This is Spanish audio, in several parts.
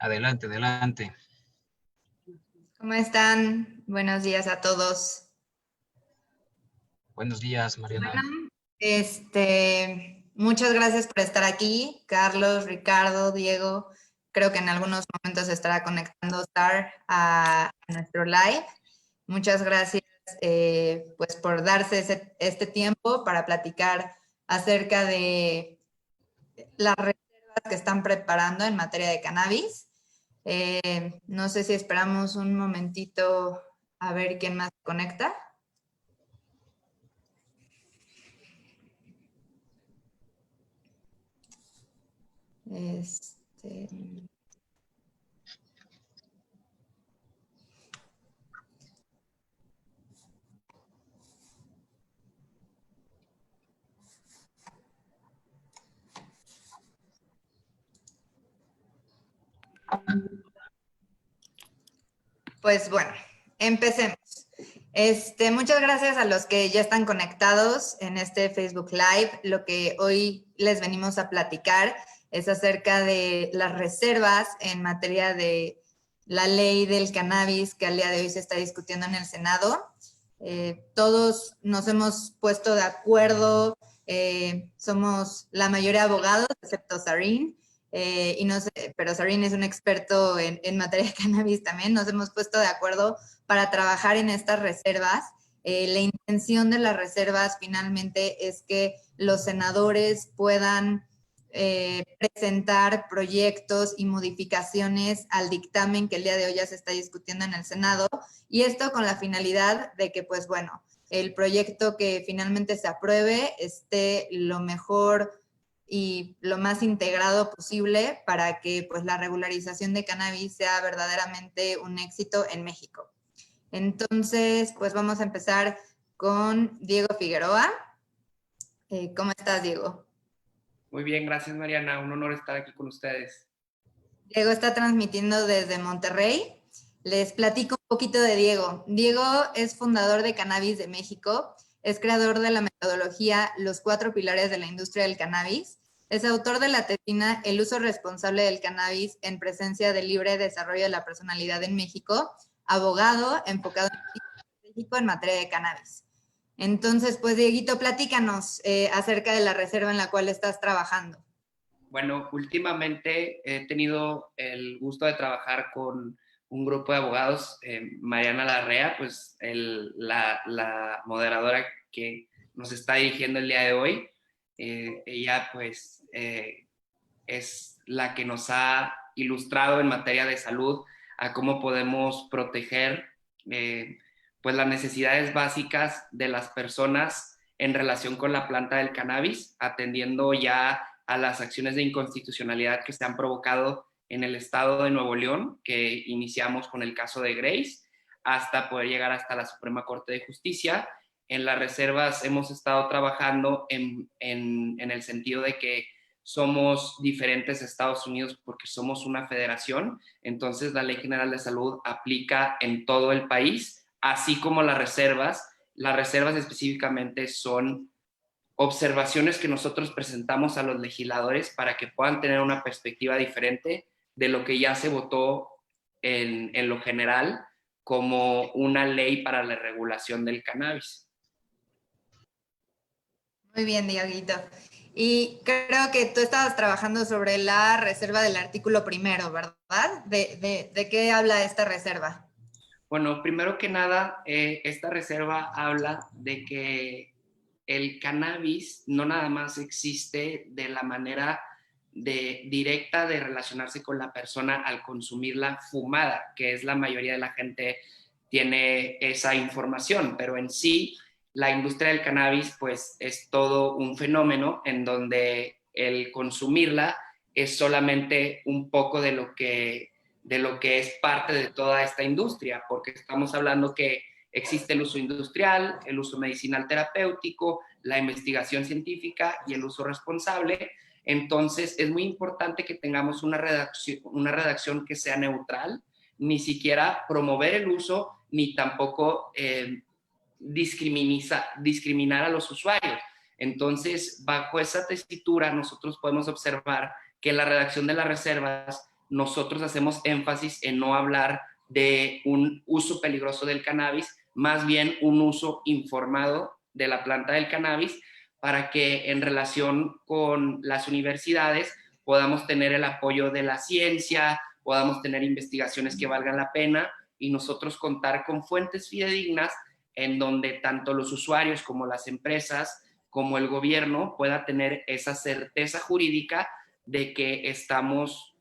Adelante, adelante. ¿Cómo están? Buenos días a todos. Buenos días, Mariana. Bueno, muchas gracias por estar aquí, Carlos, Ricardo, Diego. Creo que en algunos momentos estará conectando Star a nuestro live. Muchas gracias, pues, por darse este tiempo para platicar acerca de las reservas que están preparando en materia de cannabis. No sé si esperamos un momentito a ver quién más se conecta. Este, pues bueno, empecemos. Muchas gracias a los que ya están conectados en este Facebook Live. Lo que hoy les venimos a platicar es acerca de las reservas en materia de la ley del cannabis que al día de hoy se está discutiendo en el Senado. Todos nos hemos puesto de acuerdo, somos la mayoría abogados, excepto Sarin, y no sé, pero Sarin es un experto en materia de cannabis también. Nos hemos puesto de acuerdo para trabajar en estas reservas. La intención de las reservas finalmente es que los senadores puedan presentar proyectos y modificaciones al dictamen que el día de hoy ya se está discutiendo en el Senado, y esto con la finalidad de que, pues bueno, el proyecto que finalmente se apruebe esté lo mejor y lo más integrado posible para que, pues, la regularización de cannabis sea verdaderamente un éxito en México. Entonces, pues vamos a empezar con Diego Figueroa. ¿Cómo estás, Diego? Muy bien, gracias, Mariana. Un honor estar aquí con ustedes. Diego está transmitiendo desde Monterrey. Les platico un poquito de Diego. Diego es fundador de Cannabis de México, es creador de la metodología Los 4 pilares de la industria del cannabis, es autor de la tesina El uso responsable del cannabis en presencia del libre desarrollo de la personalidad en México, abogado enfocado en México en materia de cannabis. Entonces, pues, Dieguito, platícanos acerca de la reserva en la cual estás trabajando. Bueno, últimamente he tenido el gusto de trabajar con un grupo de abogados, Mariana Larrea, pues la moderadora que nos está dirigiendo el día de hoy. Ella pues es la que nos ha ilustrado en materia de salud a cómo podemos proteger pues las necesidades básicas de las personas en relación con la planta del cannabis, atendiendo ya a las acciones de inconstitucionalidad que se han provocado en el estado de Nuevo León, que iniciamos con el caso de Grace, hasta poder llegar hasta la Suprema Corte de Justicia. En las reservas hemos estado trabajando en el sentido de que somos diferentes Estados Unidos porque somos una federación, entonces la Ley General de Salud aplica en todo el país, así como las reservas. Las reservas específicamente son observaciones que nosotros presentamos a los legisladores para que puedan tener una perspectiva diferente de lo que ya se votó en lo general como una ley para la regulación del cannabis. Muy bien, Dieguito. Y creo que tú estabas trabajando sobre la reserva del artículo primero, ¿verdad? ¿De qué habla esta reserva? Bueno, primero que nada, esta reserva habla de que el cannabis no nada más existe de la manera directa de relacionarse con la persona al consumirla fumada, que es la mayoría de la gente tiene esa información, pero en sí la industria del cannabis pues es todo un fenómeno en donde el consumirla es solamente un poco de lo que es parte de toda esta industria, porque estamos hablando que existe el uso industrial, el uso medicinal terapéutico, la investigación científica y el uso responsable. Entonces, es muy importante que tengamos una redacción que sea neutral, ni siquiera promover el uso, ni tampoco discriminar a los usuarios. Entonces, bajo esa tesitura, nosotros podemos observar que la redacción de las reservas nosotros hacemos énfasis en no hablar de un uso peligroso del cannabis, más bien un uso informado de la planta del cannabis, para que en relación con las universidades podamos tener el apoyo de la ciencia, podamos tener investigaciones que valgan la pena y nosotros contar con fuentes fidedignas en donde tanto los usuarios como las empresas como el gobierno pueda tener esa certeza jurídica de que estamos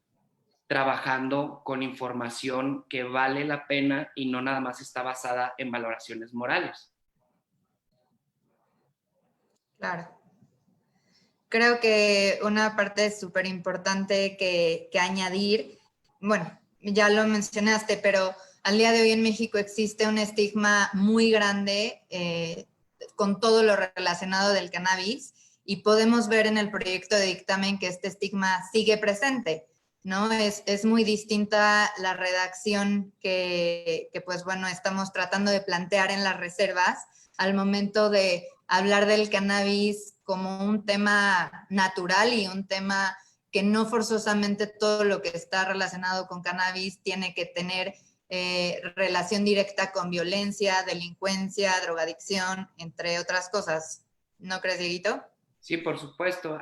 trabajando con información que vale la pena y no nada más está basada en valoraciones morales. Claro. Creo que una parte súper importante que añadir, bueno, ya lo mencionaste, pero al día de hoy en México existe un estigma muy grande con todo lo relacionado del cannabis y podemos ver en el proyecto de dictamen que este estigma sigue presente, ¿no? Es muy distinta la redacción que pues bueno, estamos tratando de plantear en las reservas al momento de hablar del cannabis como un tema natural y un tema que no forzosamente todo lo que está relacionado con cannabis tiene que tener relación directa con violencia, delincuencia, drogadicción, entre otras cosas. ¿No crees, Dieguito? Sí, por supuesto.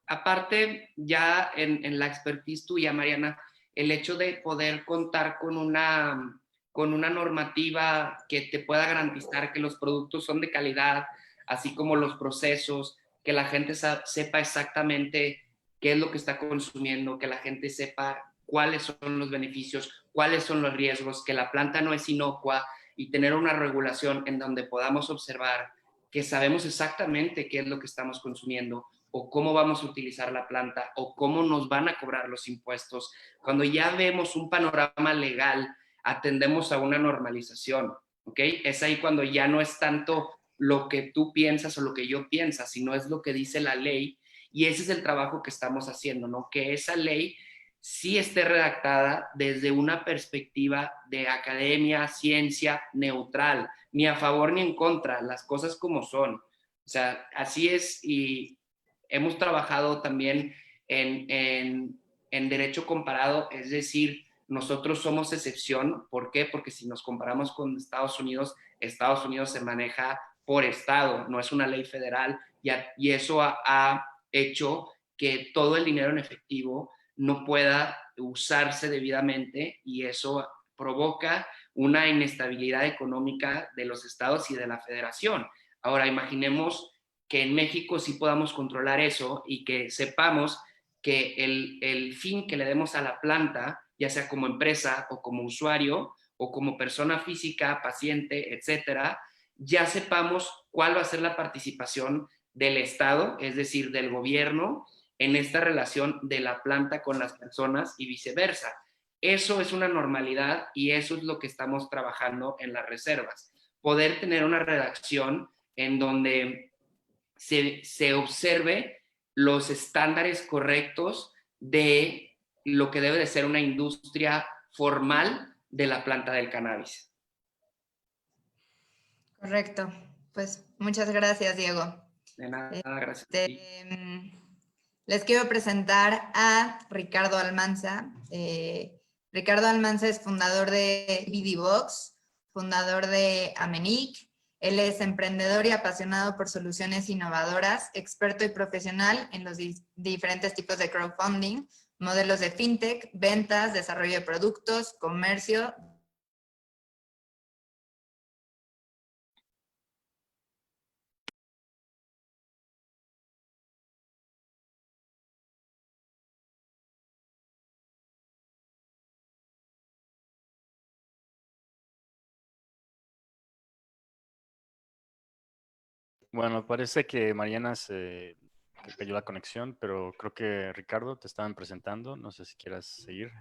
Aparte, ya en la expertise tuya, Mariana, el hecho de poder contar con una normativa que te pueda garantizar que los productos son de calidad, así como los procesos, que la gente sepa exactamente qué es lo que está consumiendo, que la gente sepa cuáles son los beneficios, cuáles son los riesgos, que la planta no es inocua y tener una regulación en donde podamos observar que sabemos exactamente qué es lo que estamos consumiendo o cómo vamos a utilizar la planta o cómo nos van a cobrar los impuestos. Cuando ya vemos un panorama legal, atendemos a una normalización, ¿ok? Es ahí cuando ya no es tanto lo que tú piensas o lo que yo piensa, sino es lo que dice la ley y ese es el trabajo que estamos haciendo, ¿no? Que esa ley sí esté redactada desde una perspectiva de academia, ciencia, neutral, ni a favor ni en contra, las cosas como son. O sea, así es y hemos trabajado también en derecho comparado, es decir, nosotros somos excepción. ¿Por qué? Porque si nos comparamos con Estados Unidos se maneja por estado, no es una ley federal y eso ha hecho que todo el dinero en efectivo no pueda usarse debidamente y eso provoca una inestabilidad económica de los estados y de la federación. Ahora, imaginemos que en México sí podamos controlar eso y que sepamos que el fin que le demos a la planta, ya sea como empresa o como usuario o como persona física, paciente, etcétera, ya sepamos cuál va a ser la participación del Estado, es decir, del gobierno, en esta relación de la planta con las personas y viceversa. Eso es una normalidad y eso es lo que estamos trabajando en las reservas. Poder tener una redacción en donde se observe los estándares correctos de lo que debe de ser una industria formal de la planta del cannabis. Correcto. Pues muchas gracias, Diego. De nada, gracias a ti. Les quiero presentar a Ricardo Almanza. Ricardo Almanza es fundador de BDBox, fundador de Amenic. Él es emprendedor y apasionado por soluciones innovadoras, experto y profesional en los diferentes tipos de crowdfunding, modelos de fintech, ventas, desarrollo de productos, comercio. Bueno, parece que Mariana que cayó la conexión, pero creo que Ricardo te estaban presentando. No sé si quieras seguir.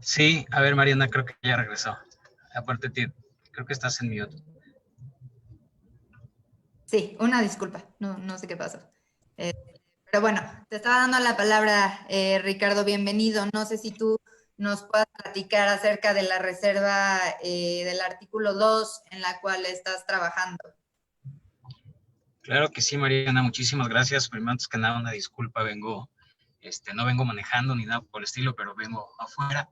Sí, a ver, Mariana, creo que ya regresó. Aparte, creo que estás en mute. Sí, una disculpa, no sé qué pasó. Pero bueno, te estaba dando la palabra, Ricardo, bienvenido. No sé si tú nos puedas platicar acerca de la reserva del artículo 2 en la cual estás trabajando. Claro que sí, Mariana, muchísimas gracias. Primero, antes que nada, una disculpa, vengo No vengo manejando ni nada por el estilo, pero vengo afuera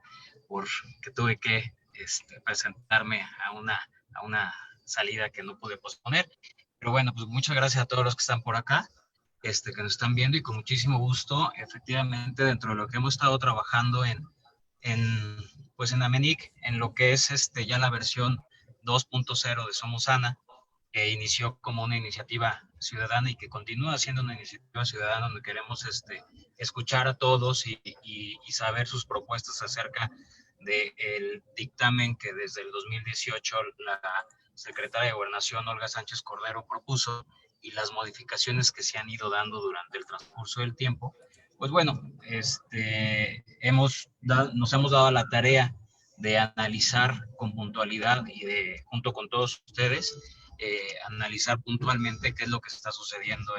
porque tuve que presentarme a una salida que no pude posponer. Pero bueno, pues muchas gracias a todos los que están por acá, que nos están viendo, y con muchísimo gusto, efectivamente, dentro de lo que hemos estado trabajando pues en Amenic, en lo que es ya la versión 2.0 de Somos Sana, que inició como una iniciativa ciudadana y que continúa siendo una iniciativa ciudadana donde queremos escuchar a todos y saber sus propuestas acerca del dictamen que desde el 2018 la secretaria de Gobernación, Olga Sánchez Cordero, propuso, y las modificaciones que se han ido dando durante el transcurso del tiempo. Pues bueno, nos hemos dado la tarea de analizar con puntualidad y junto con todos ustedes, analizar puntualmente qué es lo que está sucediendo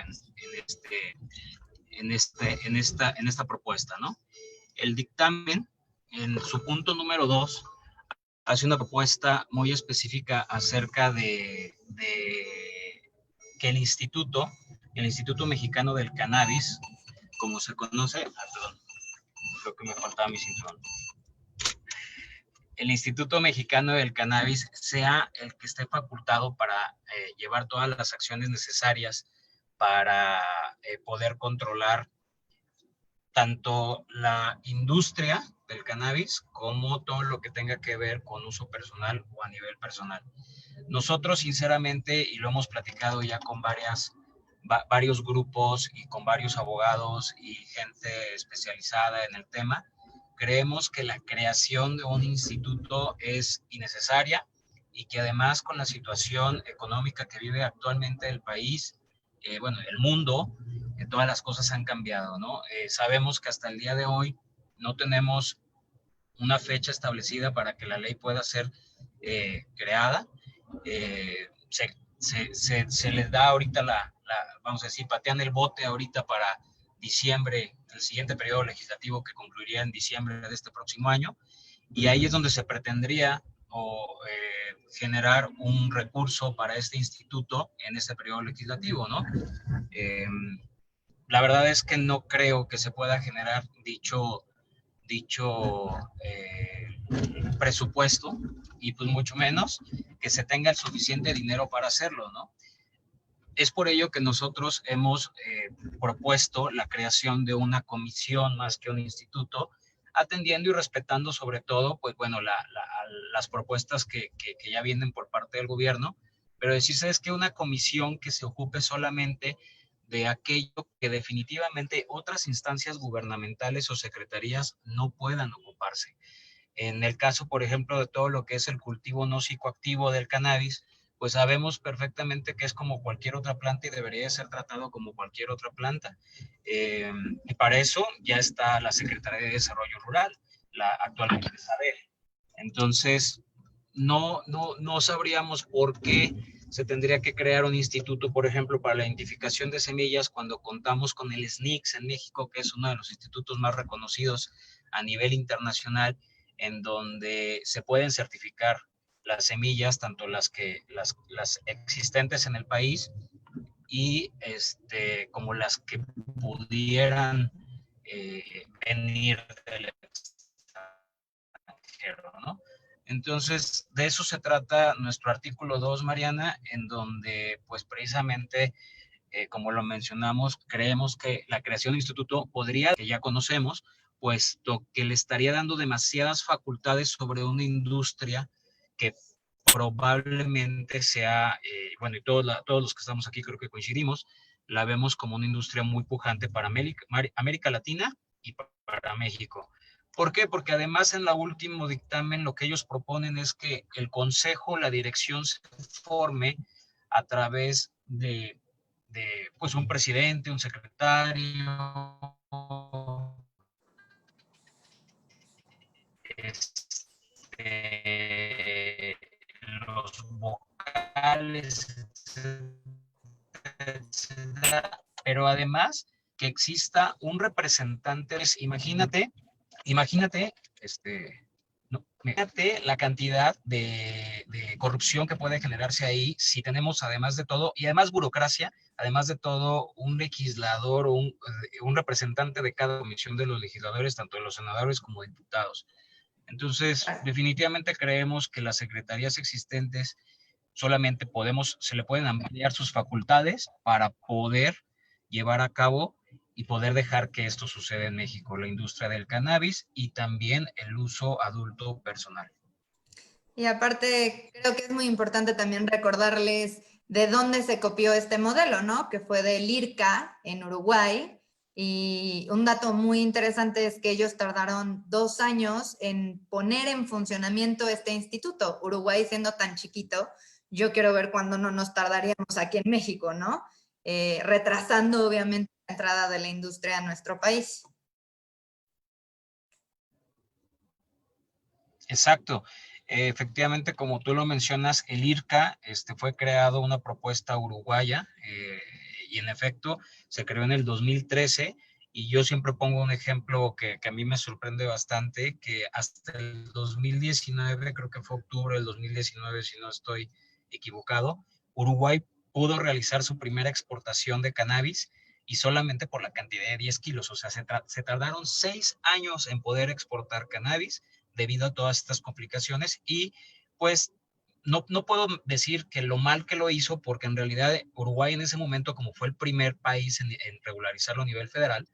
en esta propuesta, ¿no? El dictamen, en su punto número 2, hace una propuesta muy específica acerca de que el Instituto Mexicano del Cannabis, como se conoce, perdón, creo que me faltaba mi cinturón. El Instituto Mexicano del Cannabis sea el que esté facultado para llevar todas las acciones necesarias para poder controlar tanto la industria del cannabis como todo lo que tenga que ver con uso personal o a nivel personal. Nosotros, sinceramente, y lo hemos platicado ya con varios grupos y con varios abogados y gente especializada en el tema, creemos que la creación de un instituto es innecesaria y que además, con la situación económica que vive actualmente el país, el mundo, todas las cosas han cambiado, ¿no? Sabemos que hasta el día de hoy no tenemos una fecha establecida para que la ley pueda ser creada. Se les da ahorita vamos a decir, patean el bote ahorita para diciembre, el siguiente periodo legislativo, que concluiría en diciembre de este próximo año, y ahí es donde se pretendría generar un recurso para este instituto en este periodo legislativo, ¿no? La verdad es que no creo que se pueda generar dicho presupuesto, y pues mucho menos que se tenga el suficiente dinero para hacerlo, ¿no? Es por ello que nosotros hemos propuesto la creación de una comisión más que un instituto, atendiendo y respetando sobre todo, pues bueno, las propuestas que ya vienen por parte del gobierno, pero decirse es que una comisión que se ocupe solamente de aquello que definitivamente otras instancias gubernamentales o secretarías no puedan ocuparse. En el caso, por ejemplo, de todo lo que es el cultivo no psicoactivo del cannabis, pues sabemos perfectamente que es como cualquier otra planta y debería ser tratado como cualquier otra planta. Y para eso ya está la Secretaría de Desarrollo Rural, la actualmente SADER. Entonces, no sabríamos por qué se tendría que crear un instituto, por ejemplo, para la identificación de semillas, cuando contamos con el SNICS en México, que es uno de los institutos más reconocidos a nivel internacional, en donde se pueden certificar las semillas, tanto las existentes en el país y como las que pudieran venir del extranjero, ¿no? Entonces, de eso se trata nuestro artículo 2, Mariana, en donde, pues precisamente, como lo mencionamos, creemos que la creación de instituto podría, que ya conocemos, puesto que le estaría dando demasiadas facultades sobre una industria que probablemente sea, y todos los que estamos aquí creo que coincidimos, la vemos como una industria muy pujante para América Latina y para México. ¿Por qué? Porque además en el último dictamen lo que ellos proponen es que el consejo, la dirección se forme a través de pues un presidente, un secretario, los vocales, etcétera, pero además que exista un representante. Imagínate, Imagínate la cantidad de corrupción que puede generarse ahí si tenemos, además de todo, y además burocracia, además de todo, un legislador o un representante de cada comisión de los legisladores, tanto de los senadores como diputados. Entonces, definitivamente creemos que las secretarías existentes solamente se le pueden ampliar sus facultades para poder llevar a cabo y poder dejar que esto suceda en México, la industria del cannabis y también el uso adulto personal. Y aparte, creo que es muy importante también recordarles de dónde se copió este modelo, ¿no? Que fue del IRCA en Uruguay. Y un dato muy interesante es que ellos tardaron 2 años en poner en funcionamiento este instituto. Uruguay siendo tan chiquito, yo quiero ver cuándo no nos tardaríamos aquí en México, ¿no? Retrasando obviamente la entrada de la industria a nuestro país. Exacto. Efectivamente, como tú lo mencionas, el IRCA fue creado una propuesta uruguaya y en efecto se creó en el 2013 y yo siempre pongo un ejemplo que a mí me sorprende bastante, que hasta el 2019, creo que fue octubre del 2019 si no estoy equivocado, Uruguay pudo realizar su primera exportación de cannabis y solamente por la cantidad de 10 kilos, o sea, se tardaron 6 años en poder exportar cannabis debido a todas estas complicaciones y pues no puedo decir que lo mal que lo hizo porque en realidad Uruguay en ese momento como fue el primer país en regularizarlo a nivel federal,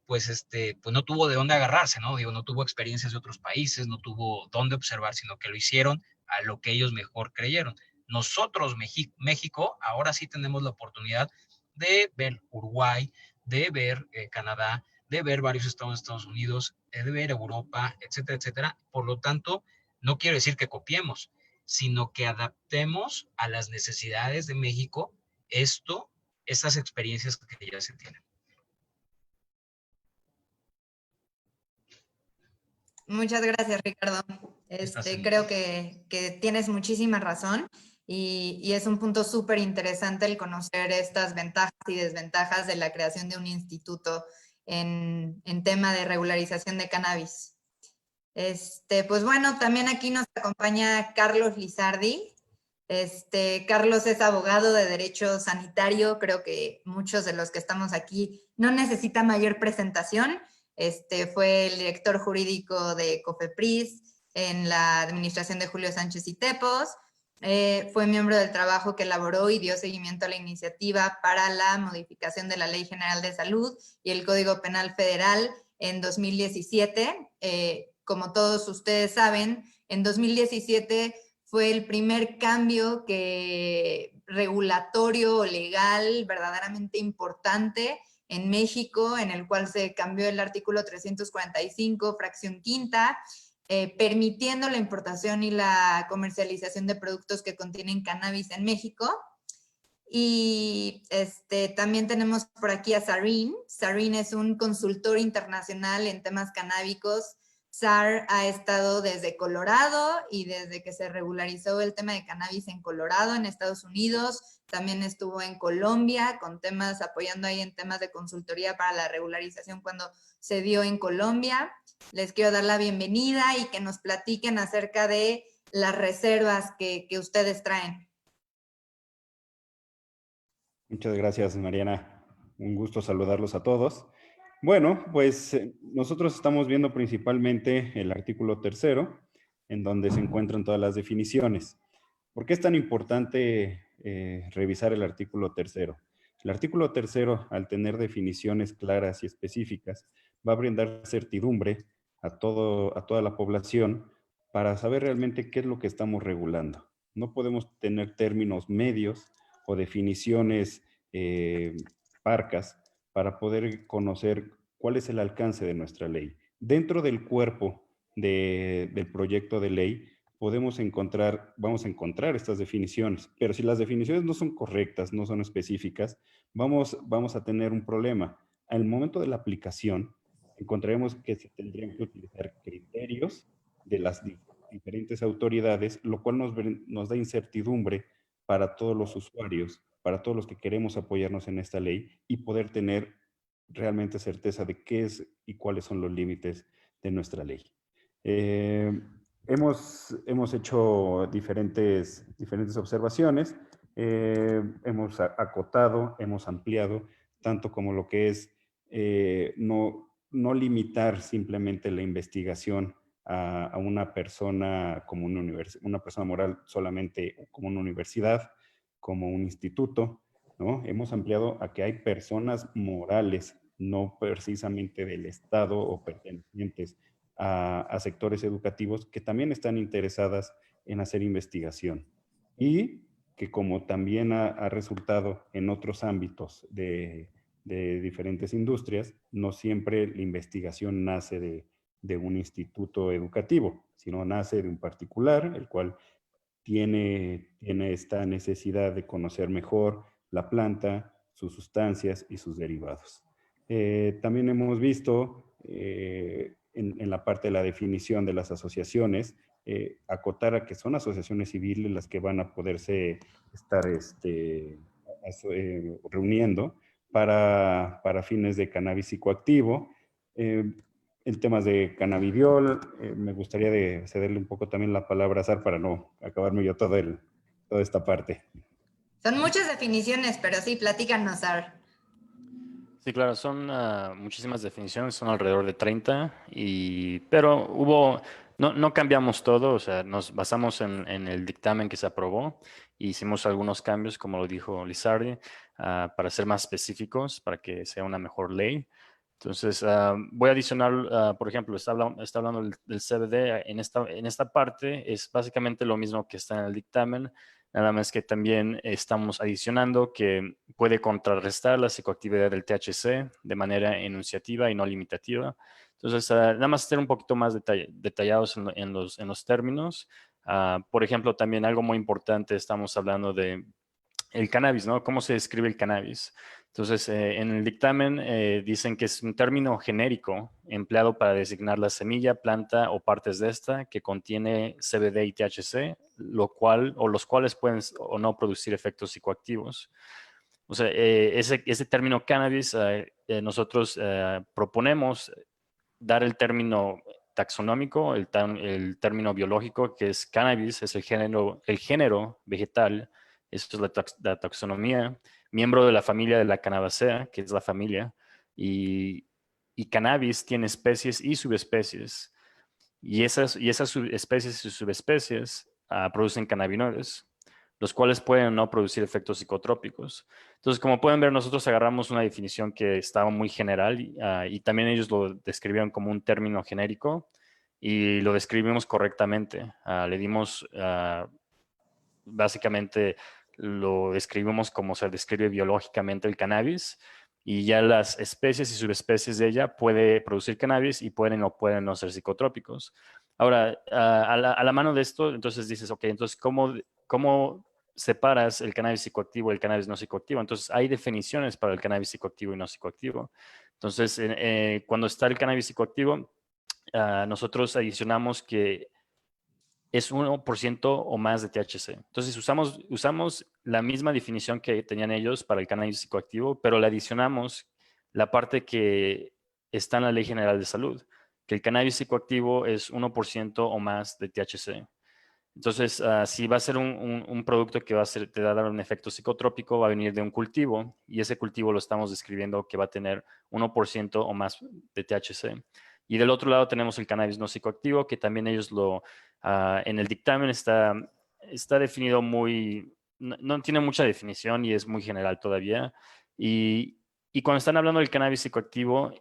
pues no tuvo de dónde agarrarse, ¿no? Digo, no tuvo experiencias de otros países, no tuvo dónde observar, sino que lo hicieron a lo que ellos mejor creyeron. Nosotros, México, ahora sí tenemos la oportunidad de ver Uruguay, de ver Canadá, de ver varios estados de Estados Unidos, de ver Europa, etcétera, etcétera. Por lo tanto, no quiero decir que copiemos, sino que adaptemos a las necesidades de México estas experiencias que ya se tienen. Muchas gracias, Ricardo. Creo que tienes muchísima razón y es un punto súper interesante el conocer estas ventajas y desventajas de la creación de un instituto en tema de regularización de cannabis. Pues bueno, también aquí nos acompaña Carlos Lizardi. Carlos es abogado de derecho sanitario. Creo que muchos de los que estamos aquí no necesitan mayor presentación. Fue el director jurídico de COFEPRIS en la administración de Julio Sánchez y Tepos. Fue miembro del trabajo que elaboró y dio seguimiento a la iniciativa para la modificación de la Ley General de Salud y el Código Penal Federal en 2017. Como todos ustedes saben, en 2017 fue el primer cambio regulatorio o legal verdaderamente importante en México, en el cual se cambió el artículo 345, fracción quinta, permitiendo la importación y la comercialización de productos que contienen cannabis en México. Y también tenemos por aquí a Sarin. Sarin es un consultor internacional en temas canábicos. SAR ha estado desde Colorado y desde que se regularizó el tema de cannabis en Colorado, en Estados Unidos. También estuvo en Colombia con temas, apoyando ahí en temas de consultoría para la regularización cuando se dio en Colombia. Les quiero dar la bienvenida y que nos platiquen acerca de las reservas que ustedes traen. Muchas gracias, Mariana. Un gusto saludarlos a todos. Bueno, pues nosotros estamos viendo principalmente el artículo 3º, en donde se encuentran todas las definiciones. ¿Por qué es tan importante revisar el artículo 3º? El artículo 3º, al tener definiciones claras y específicas, va a brindar certidumbre a toda la población para saber realmente qué es lo que estamos regulando. No podemos tener términos medios o definiciones parcas para poder conocer cuál es el alcance de nuestra ley. Dentro del cuerpo del proyecto de ley vamos a encontrar estas definiciones, pero si las definiciones no son correctas, no son específicas, vamos a tener un problema. Al momento de la aplicación, encontraremos que se tendrían que utilizar criterios de las diferentes autoridades, lo cual nos da incertidumbre para todos los usuarios, para todos los que queremos apoyarnos en esta ley y poder tener realmente certeza de qué es y cuáles son los límites de nuestra ley. Hemos hecho diferentes observaciones, hemos acotado, hemos ampliado, tanto como lo que es no limitar simplemente la investigación a una persona como una persona moral solamente como una universidad, como un instituto, ¿no? Hemos ampliado a que hay personas morales, no precisamente del Estado o pertenecientes a sectores educativos que también están interesadas en hacer investigación y que como también ha resultado en otros ámbitos de diferentes industrias, no siempre la investigación nace de un instituto educativo, sino nace de un particular, el cual tiene esta necesidad de conocer mejor la planta, sus sustancias y sus derivados. También hemos visto en la parte de la definición de las asociaciones, acotar a que son asociaciones civiles las que van a poderse estar reuniendo para fines de cannabis psicoactivo. En temas de cannabidiol, me gustaría cederle un poco también la palabra a Sar para no acabarme yo toda esta parte. Son muchas definiciones, pero sí, platícanos, Ar. Sí, claro, son muchísimas definiciones, son alrededor de 30, pero no cambiamos todo, o sea, nos basamos en el dictamen que se aprobó, e hicimos algunos cambios, como lo dijo Lizardi, para ser más específicos, para que sea una mejor ley. Entonces, voy a adicionar, por ejemplo, está hablando del CBD, en esta parte es básicamente lo mismo que está en el dictamen, nada más que también estamos adicionando que puede contrarrestar la psicoactividad del THC de manera enunciativa y no limitativa. Entonces, nada más ser un poquito más detallados en los términos. Por ejemplo, también algo muy importante, estamos hablando de el cannabis, ¿no? ¿Cómo se describe el cannabis? Entonces, en el dictamen dicen que es un término genérico empleado para designar la semilla, planta o partes de esta que contiene CBD y THC, los cuales pueden o no producir efectos psicoactivos. O sea, ese término cannabis, nosotros proponemos dar el término taxonómico, el término biológico, que es cannabis, es el género vegetal, esto es la taxonomía, miembro de la familia de la Cannabaceae, que es la familia, y cannabis tiene especies y subespecies, y esas especies y subespecies producen cannabinoides, los cuales pueden o no producir efectos psicotrópicos. Entonces, como pueden ver, nosotros agarramos una definición que estaba muy general y también ellos lo describieron como un término genérico y lo describimos correctamente. Le dimos, básicamente, lo describimos como se describe biológicamente el cannabis y ya las especies y subespecies de ella puede producir cannabis y pueden o pueden no ser psicotrópicos. Ahora, a la mano de esto, entonces dices, ok, entonces, ¿cómo separas el cannabis psicoactivo y el cannabis no psicoactivo? Entonces, hay definiciones para el cannabis psicoactivo y no psicoactivo. Entonces, cuando está el cannabis psicoactivo, nosotros adicionamos que es 1% o más de THC. Entonces, usamos la misma definición que tenían ellos para el cannabis psicoactivo, pero le adicionamos la parte que está en la Ley General de Salud, que el cannabis psicoactivo es 1% o más de THC. Entonces, si va a ser un producto que te va a dar un efecto psicotrópico, va a venir de un cultivo y ese cultivo lo estamos describiendo que va a tener 1% o más de THC. Y del otro lado tenemos el cannabis no psicoactivo, que también ellos en el dictamen está definido no tiene mucha definición y es muy general todavía. Y cuando están hablando del cannabis psicoactivo,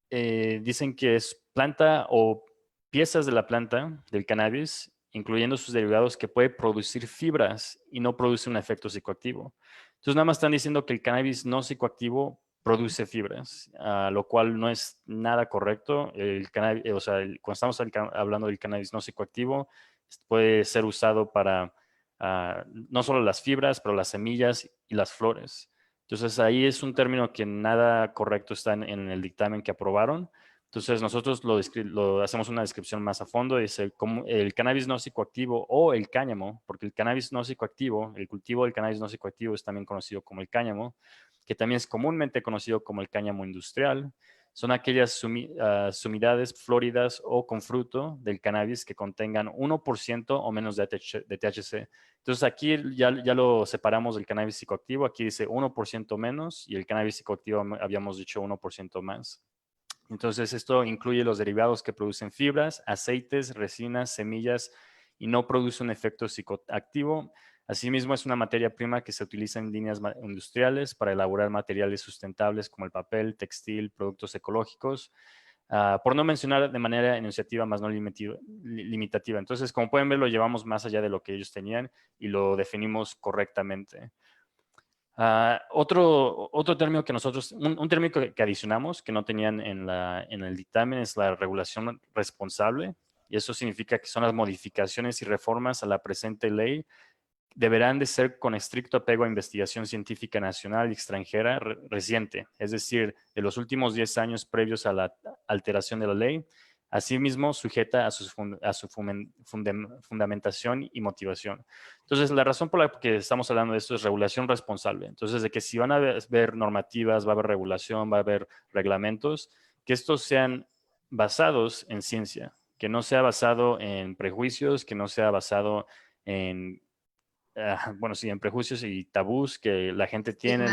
dicen que es planta o piezas de la planta del cannabis, incluyendo sus derivados, que puede producir fibras y no produce un efecto psicoactivo. Entonces, nada más están diciendo que el cannabis no psicoactivo produce fibras, lo cual no es nada correcto. El cannabis, o sea, cuando estamos hablando del cannabis no psicoactivo, puede ser usado para no solo las fibras, pero las semillas y las flores. Entonces, ahí es un término que nada correcto está en el dictamen que aprobaron. Entonces, nosotros lo hacemos una descripción más a fondo, dice como el cannabis no psicoactivo o el cáñamo, porque el cannabis no psicoactivo, el cultivo del cannabis no psicoactivo es también conocido como el cáñamo, que también es comúnmente conocido como el cáñamo industrial, son aquellas sumidades floridas o con fruto del cannabis que contengan 1% o menos de THC. Entonces aquí ya lo separamos del cannabis psicoactivo. Aquí dice 1% menos y el cannabis psicoactivo habíamos dicho 1% más. Entonces esto incluye los derivados que producen fibras, aceites, resinas, semillas y no produce un efecto psicoactivo. Asimismo, es una materia prima que se utiliza en líneas industriales para elaborar materiales sustentables como el papel, textil, productos ecológicos, por no mencionar de manera enunciativa más no limitativa. Entonces, como pueden ver, lo llevamos más allá de lo que ellos tenían y lo definimos correctamente. Otro término que nosotros, un término que adicionamos que no tenían en el dictamen es la regulación responsable, y eso significa que son las modificaciones y reformas a la presente ley deberán de ser con estricto apego a investigación científica nacional y extranjera reciente, es decir, de los últimos 10 años previos a la alteración de la ley, asimismo sujeta a su fundamentación y motivación. Entonces, la razón por la que estamos hablando de esto es regulación responsable. Entonces, de que si van a haber normativas, va a haber regulación, va a haber reglamentos, que estos sean basados en ciencia, que no sea basado en prejuicios, que no sea basado en bueno, sí, en prejuicios y tabús que la gente tiene,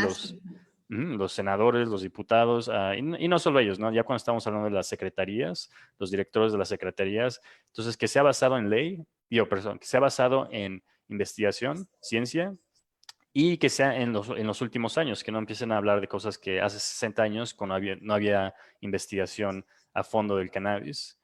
los senadores, los diputados, y no solo ellos, ¿no? Ya cuando estamos hablando de las secretarías, los directores de las secretarías, entonces que sea basado en ley, que sea basado en investigación, ciencia, y que sea en los últimos años, que no empiecen a hablar de cosas que hace 60 años cuando no había investigación a fondo del cannabis.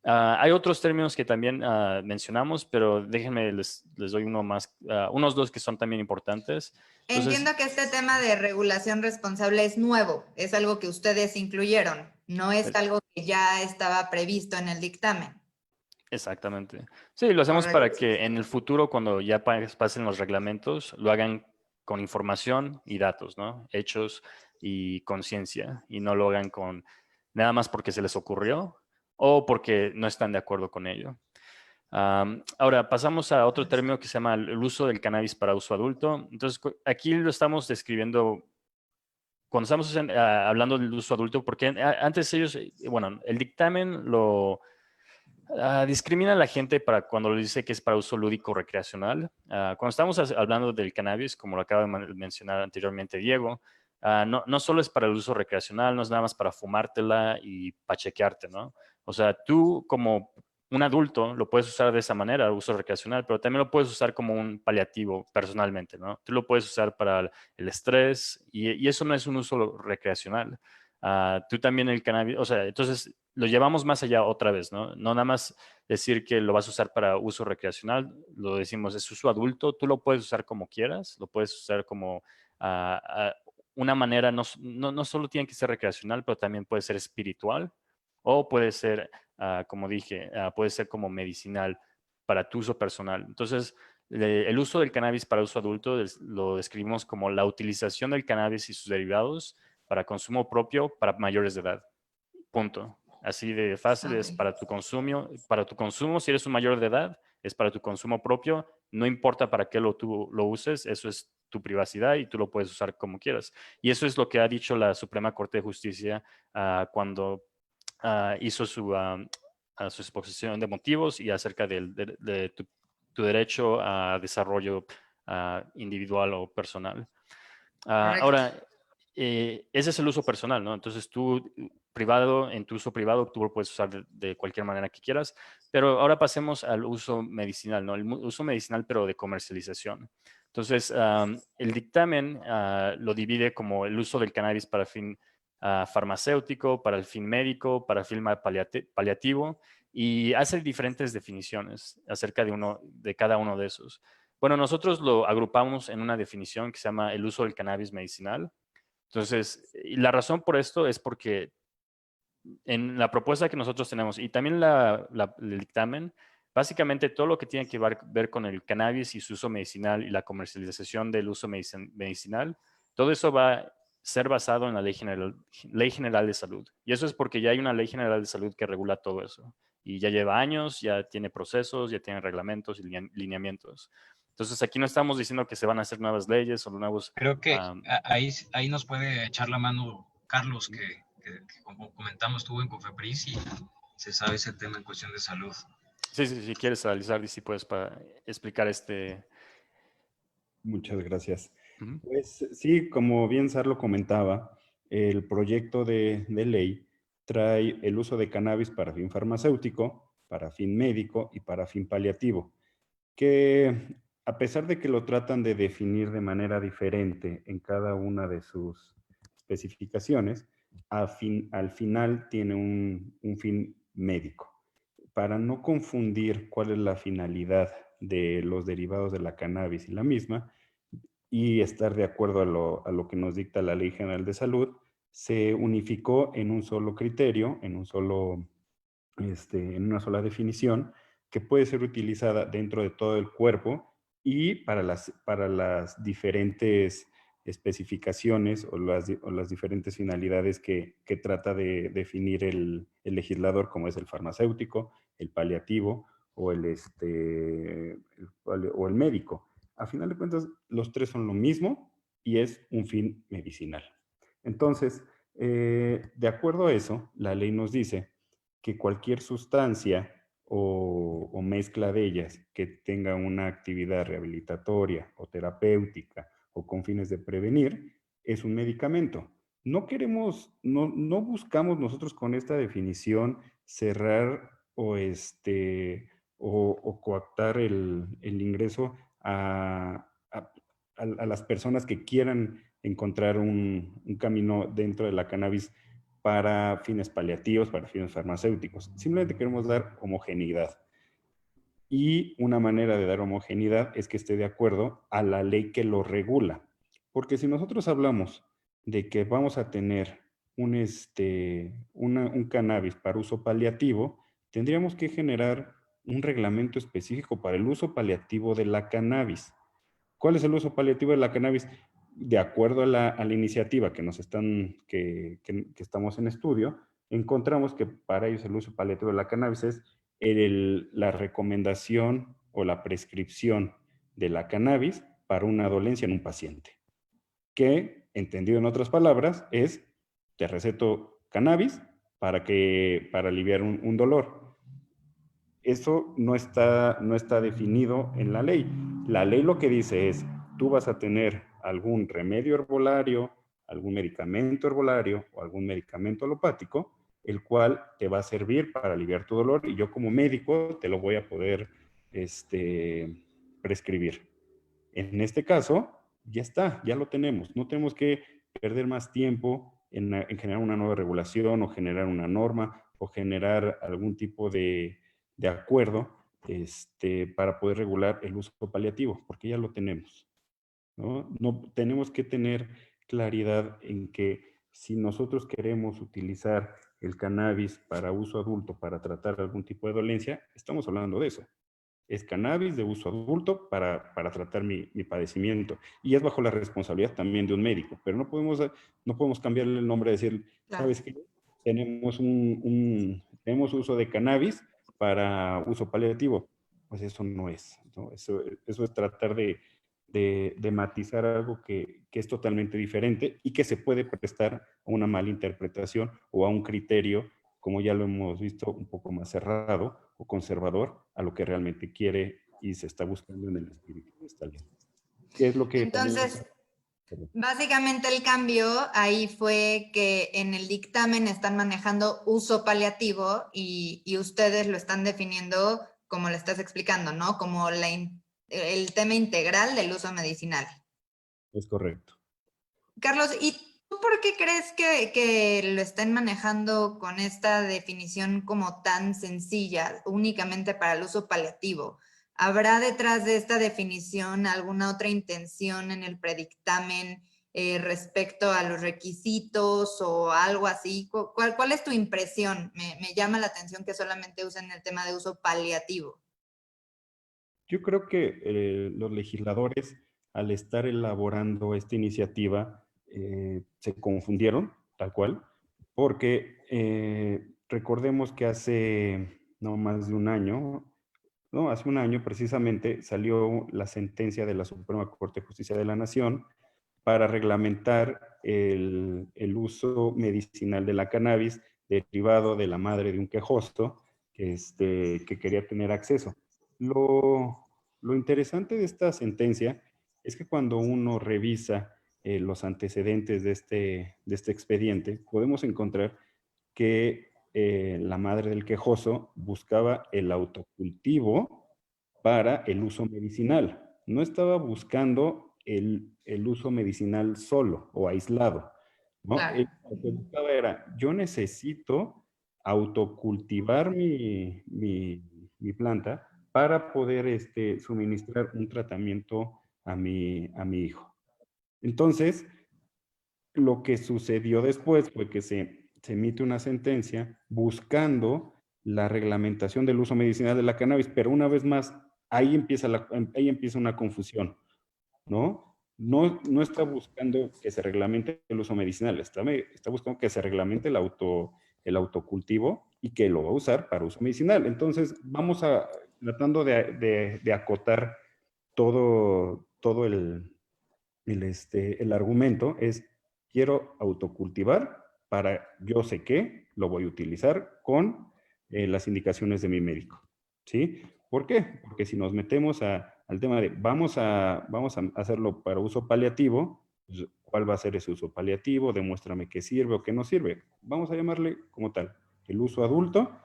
Hay otros términos que también mencionamos, pero déjenme, les doy unos dos que son también importantes. Entonces, entiendo que este tema de regulación responsable es nuevo, es algo que ustedes incluyeron, no es algo que ya estaba previsto en el dictamen. Exactamente. Sí, lo hacemos Correcto. para que en el futuro, cuando ya pasen los reglamentos, lo hagan con información y datos, ¿no? Hechos y conciencia, y no lo hagan con nada más porque se les ocurrió o porque no están de acuerdo con ello. Ahora, pasamos a otro término que se llama el uso del cannabis para uso adulto. Entonces, aquí lo estamos describiendo cuando estamos hablando del uso adulto, porque antes ellos, bueno, el dictamen lo discrimina a la gente para cuando le dice que es para uso lúdico recreacional. Cuando estamos hablando del cannabis, como lo acaba de mencionar anteriormente Diego, no solo es para el uso recreacional, no es nada más para fumártela y pachequearte, ¿no? O sea, tú como un adulto lo puedes usar de esa manera, uso recreacional, pero también lo puedes usar como un paliativo personalmente, ¿no? Tú lo puedes usar para el estrés y eso no es un uso recreacional. Tú también el cannabis, o sea, entonces lo llevamos más allá otra vez, ¿no? No nada más decir que lo vas a usar para uso recreacional, lo decimos, es uso adulto, tú lo puedes usar como quieras, lo puedes usar como una manera, no solo tiene que ser recreacional, pero también puede ser espiritual o puede ser, como dije, puede ser como medicinal para tu uso personal. Entonces, el uso del cannabis para uso adulto lo describimos como la utilización del cannabis y sus derivados para consumo propio para mayores de edad. Punto. Así de fácil, es para tu consumo, si eres un mayor de edad, es para tu consumo propio, no importa para qué tú lo uses, eso es tu privacidad y tú lo puedes usar como quieras. Y eso es lo que ha dicho la Suprema Corte de Justicia cuando hizo su exposición de motivos y acerca de tu derecho a desarrollo individual o personal. Ahora, ese es el uso personal, ¿no? Entonces tú, en tu uso privado, tú lo puedes usar de cualquier manera que quieras, pero ahora pasemos al uso medicinal, ¿no? El uso medicinal, pero de comercialización. Entonces, el dictamen lo divide como el uso del cannabis para fin farmacéutico, para el fin médico, para el fin paliativo, y hace diferentes definiciones acerca de cada uno de esos. Bueno, nosotros lo agrupamos en una definición que se llama el uso del cannabis medicinal. Entonces, y la razón por esto es porque en la propuesta que nosotros tenemos y también el dictamen, básicamente todo lo que tiene que ver con el cannabis y su uso medicinal y la comercialización del uso medicinal, todo eso va a ser basado en la Ley General de Salud. Y eso es porque ya hay una Ley General de Salud que regula todo eso. Y ya lleva años, ya tiene procesos, ya tiene reglamentos y lineamientos. Entonces, aquí no estamos diciendo que se van a hacer nuevas leyes o nuevos... Creo que ahí nos puede echar la mano Carlos, que que como comentamos estuvo en COFEPRIS y se sabe ese tema en cuestión de salud. Sí, si quieres analizar, si puedes para explicar Muchas gracias. Ujú. Pues sí, como bien Sarlo comentaba, el proyecto de ley trae el uso de cannabis para fin farmacéutico, para fin médico y para fin paliativo, que a pesar de que lo tratan de definir de manera diferente en cada una de sus especificaciones, al final tiene un fin médico. Para no confundir cuál es la finalidad de los derivados de la cannabis y la misma, y estar de acuerdo a lo que nos dicta la Ley General de Salud, se unificó en un solo criterio, en una sola definición, que puede ser utilizada dentro de todo el cuerpo y para las diferentes especificaciones o las diferentes finalidades que trata de definir el legislador, como es el farmacéutico, el paliativo o o el médico. A final de cuentas, los tres son lo mismo y es un fin medicinal. Entonces, de acuerdo a eso, la ley nos dice que cualquier sustancia o mezcla de ellas que tenga una actividad rehabilitatoria o terapéutica o con fines de prevenir es un medicamento. No buscamos nosotros con esta definición cerrar o coactar el ingreso a las personas que quieran encontrar un camino dentro de la cannabis para fines paliativos, para fines farmacéuticos. Simplemente queremos dar homogeneidad. Y una manera de dar homogeneidad es que esté de acuerdo a la ley que lo regula. Porque si nosotros hablamos de que vamos a tener un cannabis para uso paliativo, tendríamos que generar un reglamento específico para el uso paliativo de la cannabis. ¿Cuál es el uso paliativo de la cannabis? De acuerdo a la iniciativa que estamos en estudio, encontramos que para ellos el uso paliativo de la cannabis es la recomendación o la prescripción de la cannabis para una dolencia en un paciente. Que, entendido en otras palabras, es te receto cannabis para aliviar un dolor. Eso no está definido en la ley. La ley lo que dice es, tú vas a tener algún remedio herbolario, algún medicamento herbolario o algún medicamento alopático, el cual te va a servir para aliviar tu dolor y yo como médico te lo voy a poder prescribir. En este caso, ya está, ya lo tenemos. No tenemos que perder más tiempo en generar una nueva regulación o generar una norma o generar algún tipo de acuerdo para poder regular el uso paliativo, porque ya lo tenemos, ¿no? No tenemos que tener claridad en que si nosotros queremos utilizar el cannabis para uso adulto, para tratar algún tipo de dolencia, estamos hablando de eso. Es cannabis de uso adulto para tratar mi padecimiento. Y es bajo la responsabilidad también de un médico, pero no podemos cambiarle el nombre y decir, Claro. ¿sabes qué? Tenemos tenemos uso de cannabis para uso paliativo. Pues eso no es, ¿no? Eso es tratar de matizar algo que es totalmente diferente y que se puede prestar a una mala interpretación o a un criterio, como ya lo hemos visto, un poco más cerrado o conservador a lo que realmente quiere y se está buscando en el espíritu de esta ley. ¿Qué es lo que Entonces, también... básicamente el cambio ahí fue que en el dictamen están manejando uso paliativo y ustedes lo están definiendo como le estás explicando, ¿no? Como el tema integral del uso medicinal. Es correcto. Carlos, ¿y tú por qué crees que lo estén manejando con esta definición como tan sencilla, únicamente para el uso paliativo? ¿Habrá detrás de esta definición alguna otra intención en el predictamen respecto a los requisitos o algo así? ¿Cuál es tu impresión? Me llama la atención que solamente usen el tema de uso paliativo. Yo creo que los legisladores, al estar elaborando esta iniciativa, se confundieron, tal cual, porque recordemos que hace no más de un año, no, hace un año precisamente salió la sentencia de la Suprema Corte de Justicia de la Nación para reglamentar el uso medicinal de la cannabis derivado de la madre de un quejoso que quería tener acceso. Lo interesante de esta sentencia es que cuando uno revisa los antecedentes de este expediente, podemos encontrar que la madre del quejoso buscaba el autocultivo para el uso medicinal. No estaba buscando el uso medicinal solo o aislado, ¿no? Claro. Lo que buscaba era, yo necesito autocultivar mi planta para poder suministrar un tratamiento a mi hijo. Entonces, lo que sucedió después fue que se emite una sentencia buscando la reglamentación del uso medicinal de la cannabis, pero una vez más, ahí empieza una confusión, ¿no? No está buscando que se reglamente el uso medicinal, está buscando que se reglamente el autocultivo y que lo va a usar para uso medicinal. Entonces, tratando de acotar todo el argumento es, quiero autocultivar para yo sé que lo voy a utilizar con las indicaciones de mi médico, ¿sí? ¿Por qué? Porque si nos metemos al tema de vamos a hacerlo para uso paliativo, pues, ¿cuál va a ser ese uso paliativo? Demuéstrame qué sirve o qué no sirve. Vamos a llamarle como tal, el uso adulto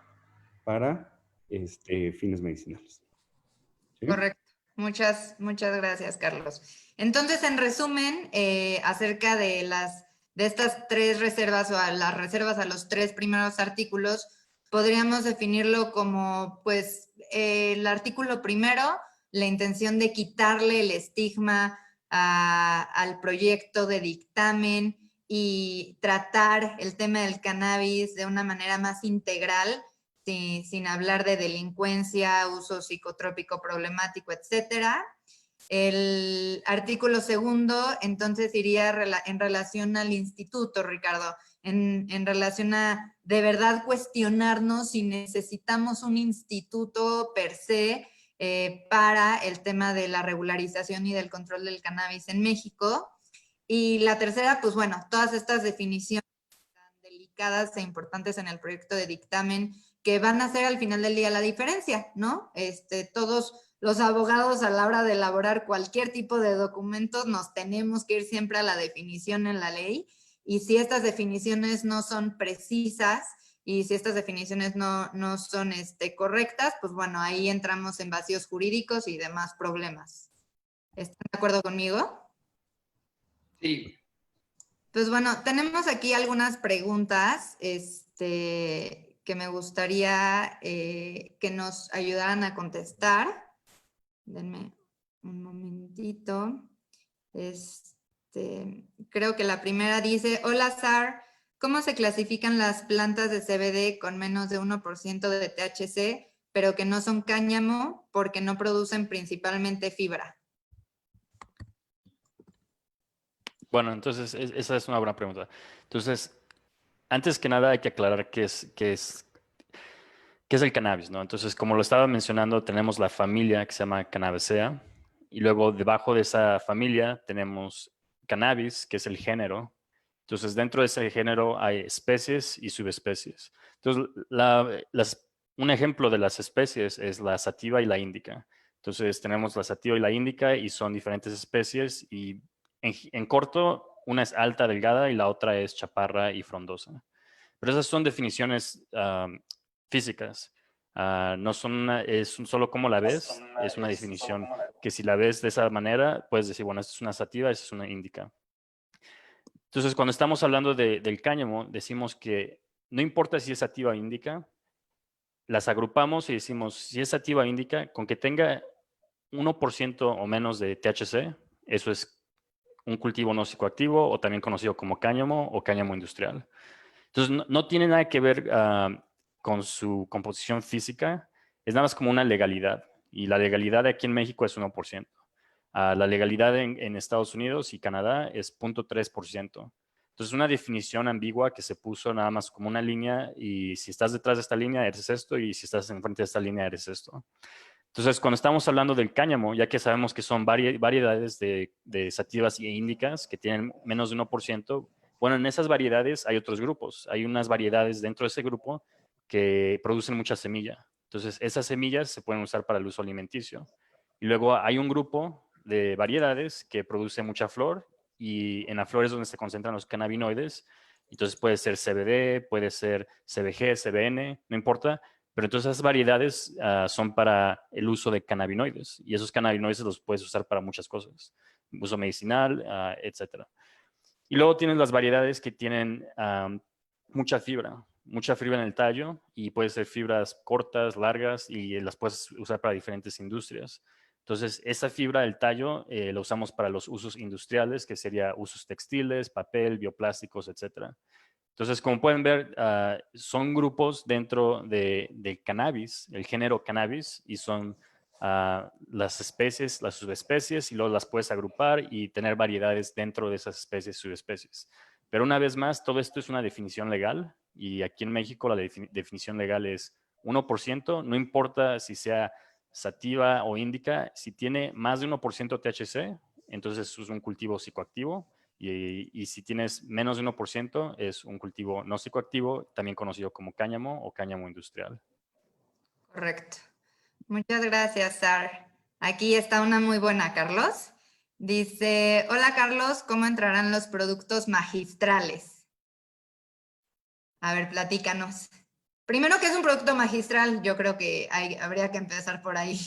para fines medicinales. ¿Sí? Correcto. Muchas gracias, Carlos. Entonces, en resumen, acerca de estas 3 reservas o las reservas a los 3 primeros artículos, podríamos definirlo como, pues, el artículo primero, la intención de quitarle el estigma al proyecto de dictamen y tratar el tema del cannabis de una manera más integral, sin hablar de delincuencia, uso psicotrópico problemático, etcétera. El artículo segundo, entonces, iría en relación al instituto, Ricardo, en relación a de verdad cuestionarnos si necesitamos un instituto per se para el tema de la regularización y del control del cannabis en México. Y la tercera, pues bueno, todas estas definiciones tan delicadas e importantes en el proyecto de dictamen que van a hacer al final del día la diferencia, ¿no? Todos los abogados a la hora de elaborar cualquier tipo de documentos nos tenemos que ir siempre a la definición en la ley, y si estas definiciones no son precisas y si estas definiciones no son correctas, pues bueno, ahí entramos en vacíos jurídicos y demás problemas. ¿Están de acuerdo conmigo? Sí. Pues bueno, tenemos aquí algunas preguntas que me gustaría que nos ayudaran a contestar. Denme un momentito. Creo que la primera dice, hola Sar, ¿cómo se clasifican las plantas de CBD con menos de 1% de THC, pero que no son cáñamo porque no producen principalmente fibra? Bueno, entonces esa es una buena pregunta. Entonces, antes que nada hay que aclarar qué es el cannabis, ¿no? Entonces, como lo estaba mencionando, tenemos la familia que se llama Cannabaceae y luego debajo de esa familia tenemos cannabis, que es el género. Entonces, dentro de ese género hay especies y subespecies. Entonces, un ejemplo de las especies es la sativa y la índica. Entonces, tenemos la sativa y la índica y son diferentes especies y en corto, una es alta, delgada y la otra es chaparra y frondosa. Pero esas son definiciones físicas. No son solo como la ves, es una definición que si la ves de esa manera, puedes decir, bueno, esta es una sativa, esta es una índica. Entonces, cuando estamos hablando del cáñamo, decimos que no importa si es sativa o índica, las agrupamos y decimos, si es sativa o índica, con que tenga 1% o menos de THC, eso es un cultivo no psicoactivo o también conocido como cáñamo o cáñamo industrial. Entonces, no tiene nada que ver con su composición física, es nada más como una legalidad. Y la legalidad aquí en México es 1%. La legalidad en Estados Unidos y Canadá es 0.3%. Entonces, una definición ambigua que se puso nada más como una línea y si estás detrás de esta línea eres esto y si estás enfrente de esta línea eres esto. Entonces, cuando estamos hablando del cáñamo, ya que sabemos que son variedades de sativas e índicas que tienen menos de 1%, bueno, en esas variedades hay otros grupos. Hay unas variedades dentro de ese grupo que producen mucha semilla. Entonces, esas semillas se pueden usar para el uso alimenticio. Y luego hay un grupo de variedades que produce mucha flor y en la flor es donde se concentran los cannabinoides. Entonces puede ser CBD, puede ser CBG, CBN, no importa. Pero entonces esas variedades son para el uso de cannabinoides y esos cannabinoides los puedes usar para muchas cosas, uso medicinal, etc. Y luego tienes las variedades que tienen mucha fibra en el tallo y puede ser fibras cortas, largas y las puedes usar para diferentes industrias. Entonces, esa fibra del tallo la usamos para los usos industriales, que sería usos textiles, papel, bioplásticos, etc. Entonces, como pueden ver, son grupos dentro de cannabis, el género cannabis, y son las especies, las subespecies, y luego las puedes agrupar y tener variedades dentro de esas especies, subespecies. Pero una vez más, todo esto es una definición legal, y aquí en México la definición legal es 1%, no importa si sea sativa o índica, si tiene más de 1% THC, entonces es un cultivo psicoactivo. Y si tienes menos de 1%, es un cultivo no psicoactivo, también conocido como cáñamo o cáñamo industrial. Correcto. Muchas gracias, Sar. Aquí está una muy buena, Carlos. Dice, hola Carlos, ¿cómo entrarán los productos magistrales? A ver, platícanos. Primero, ¿qué es un producto magistral? Yo creo que habría que empezar por ahí.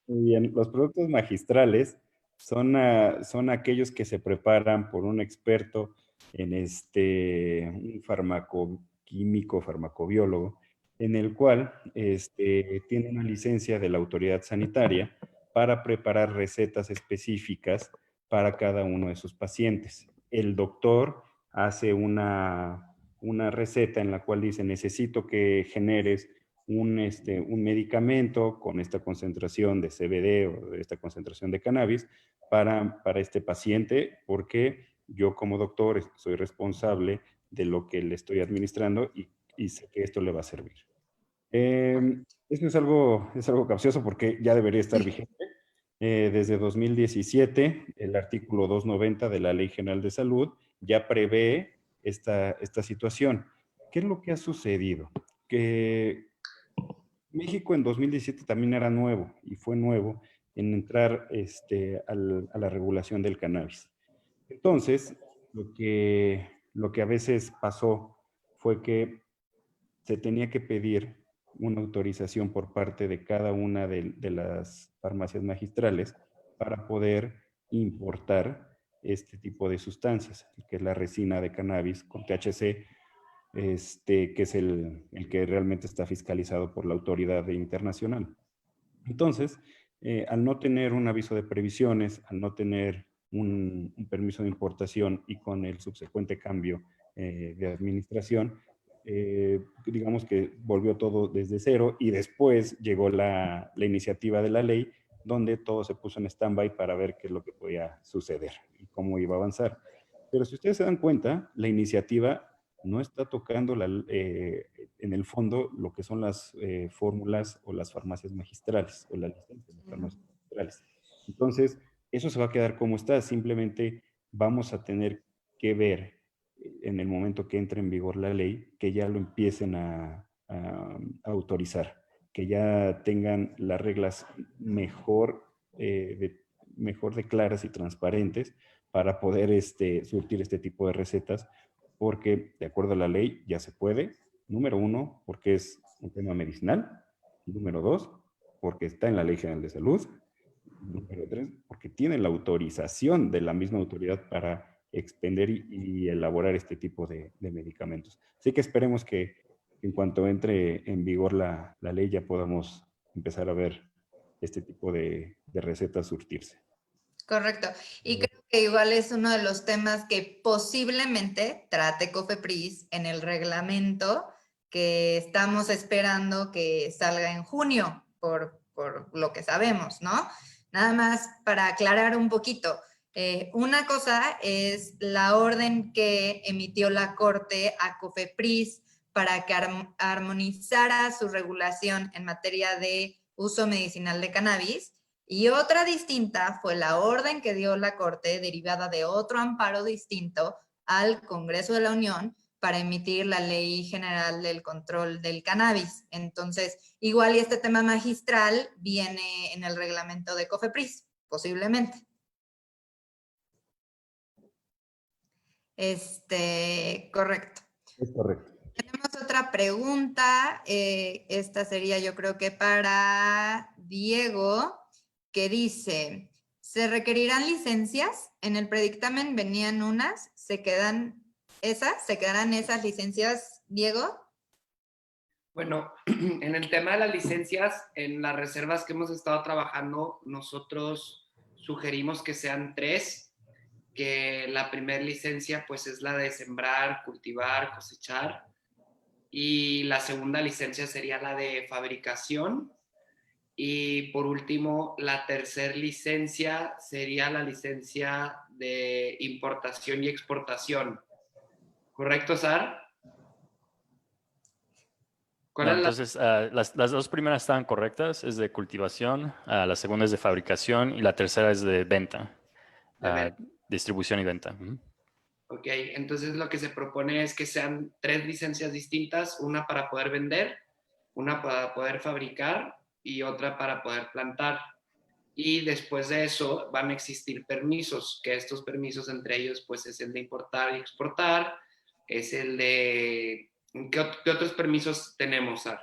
Muy bien, los productos magistrales son aquellos que se preparan por un experto en un farmacoquímico, farmacobiólogo, en el cual tiene una licencia de la autoridad sanitaria para preparar recetas específicas para cada uno de sus pacientes. El doctor hace una receta en la cual dice, necesito que generes un medicamento con esta concentración de CBD o de esta concentración de cannabis para este paciente, porque yo como doctor soy responsable de lo que le estoy administrando y sé que esto le va a servir. Esto es algo capcioso porque ya debería estar vigente. Desde 2017, el artículo 290 de la Ley General de Salud ya prevé esta situación. ¿Qué es lo que ha sucedido? Que México en 2017 también era nuevo y fue nuevo en entrar a la regulación del cannabis. Entonces, lo que a veces pasó fue que se tenía que pedir una autorización por parte de cada una de las farmacias magistrales para poder importar este tipo de sustancias, que es la resina de cannabis con THC, que es el que realmente está fiscalizado por la autoridad internacional. Entonces, al no tener un aviso de previsiones, al no tener un permiso de importación y con el subsecuente cambio de administración, digamos que volvió todo desde cero y después llegó la iniciativa de la ley donde todo se puso en stand-by para ver qué es lo que podía suceder y cómo iba a avanzar. Pero si ustedes se dan cuenta, la iniciativa no está tocando en el fondo lo que son las fórmulas o las farmacias magistrales o la licencia de farmacias magistrales. Entonces, eso se va a quedar como está. Simplemente vamos a tener que ver en el momento que entre en vigor la ley, que ya lo empiecen a autorizar, que ya tengan las reglas mejor de claras y transparentes para poder surtir este tipo de recetas, porque de acuerdo a la ley ya se puede. Número uno, porque es un tema medicinal. Número dos, porque está en la Ley General de Salud. Número tres, porque tiene la autorización de la misma autoridad para expender y elaborar este tipo de medicamentos. Así que esperemos que en cuanto entre en vigor la ley ya podamos empezar a ver este tipo de recetas surtirse. Correcto. Y creo que igual es uno de los temas que posiblemente trate COFEPRIS en el reglamento que estamos esperando que salga en junio, por lo que sabemos, ¿no? Nada más para aclarar un poquito. Una cosa es la orden que emitió la Corte a COFEPRIS para que armonizara su regulación en materia de uso medicinal de cannabis, y otra distinta fue la orden que dio la Corte derivada de otro amparo distinto al Congreso de la Unión para emitir la Ley General del Control del Cannabis. Entonces, igual y este tema magistral viene en el reglamento de COFEPRIS, posiblemente. Correcto. Es correcto. Tenemos otra pregunta. Esta sería, yo creo que para Diego, que dice, ¿se requerirán licencias? En el predictamen venían unas, ¿se quedarán esas licencias, Diego? Bueno, en el tema de las licencias, en las reservas que hemos estado trabajando, nosotros sugerimos que sean 3, que la primera licencia pues es la de sembrar, cultivar, cosechar, y la segunda licencia sería la de fabricación, y por último la tercera licencia sería la licencia de importación y exportación. ¿Correcto, Sar? No, entonces, las 2 primeras estaban correctas, es de cultivación, la segunda es de fabricación y la tercera es de venta, distribución y venta. Ok, entonces lo que se propone es que sean 3 licencias distintas, una para poder vender, una para poder fabricar y otra para poder plantar. Y después de eso van a existir permisos, que estos permisos entre ellos pues es el de importar y exportar, es el de... ¿Qué otros permisos tenemos, Sar?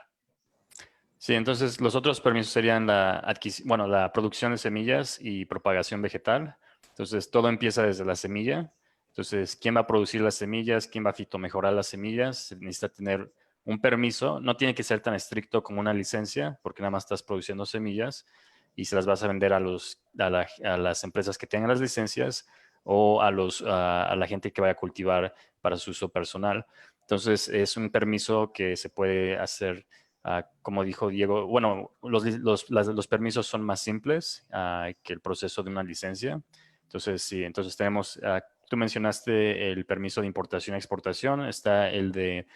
Sí, entonces los otros permisos serían la producción de semillas y propagación vegetal. Entonces todo empieza desde la semilla. Entonces, ¿quién va a producir las semillas? ¿Quién va a fitomejorar las semillas? Se necesita tener un permiso. No tiene que ser tan estricto como una licencia, porque nada más estás produciendo semillas y se las vas a vender a las empresas que tengan las licencias o a la gente que vaya a cultivar para su uso personal. Entonces, es un permiso que se puede hacer. Como dijo Diego, bueno, los permisos son más simples que el proceso de una licencia. Entonces, sí, entonces tenemos, tú mencionaste el permiso de importación y exportación, está el de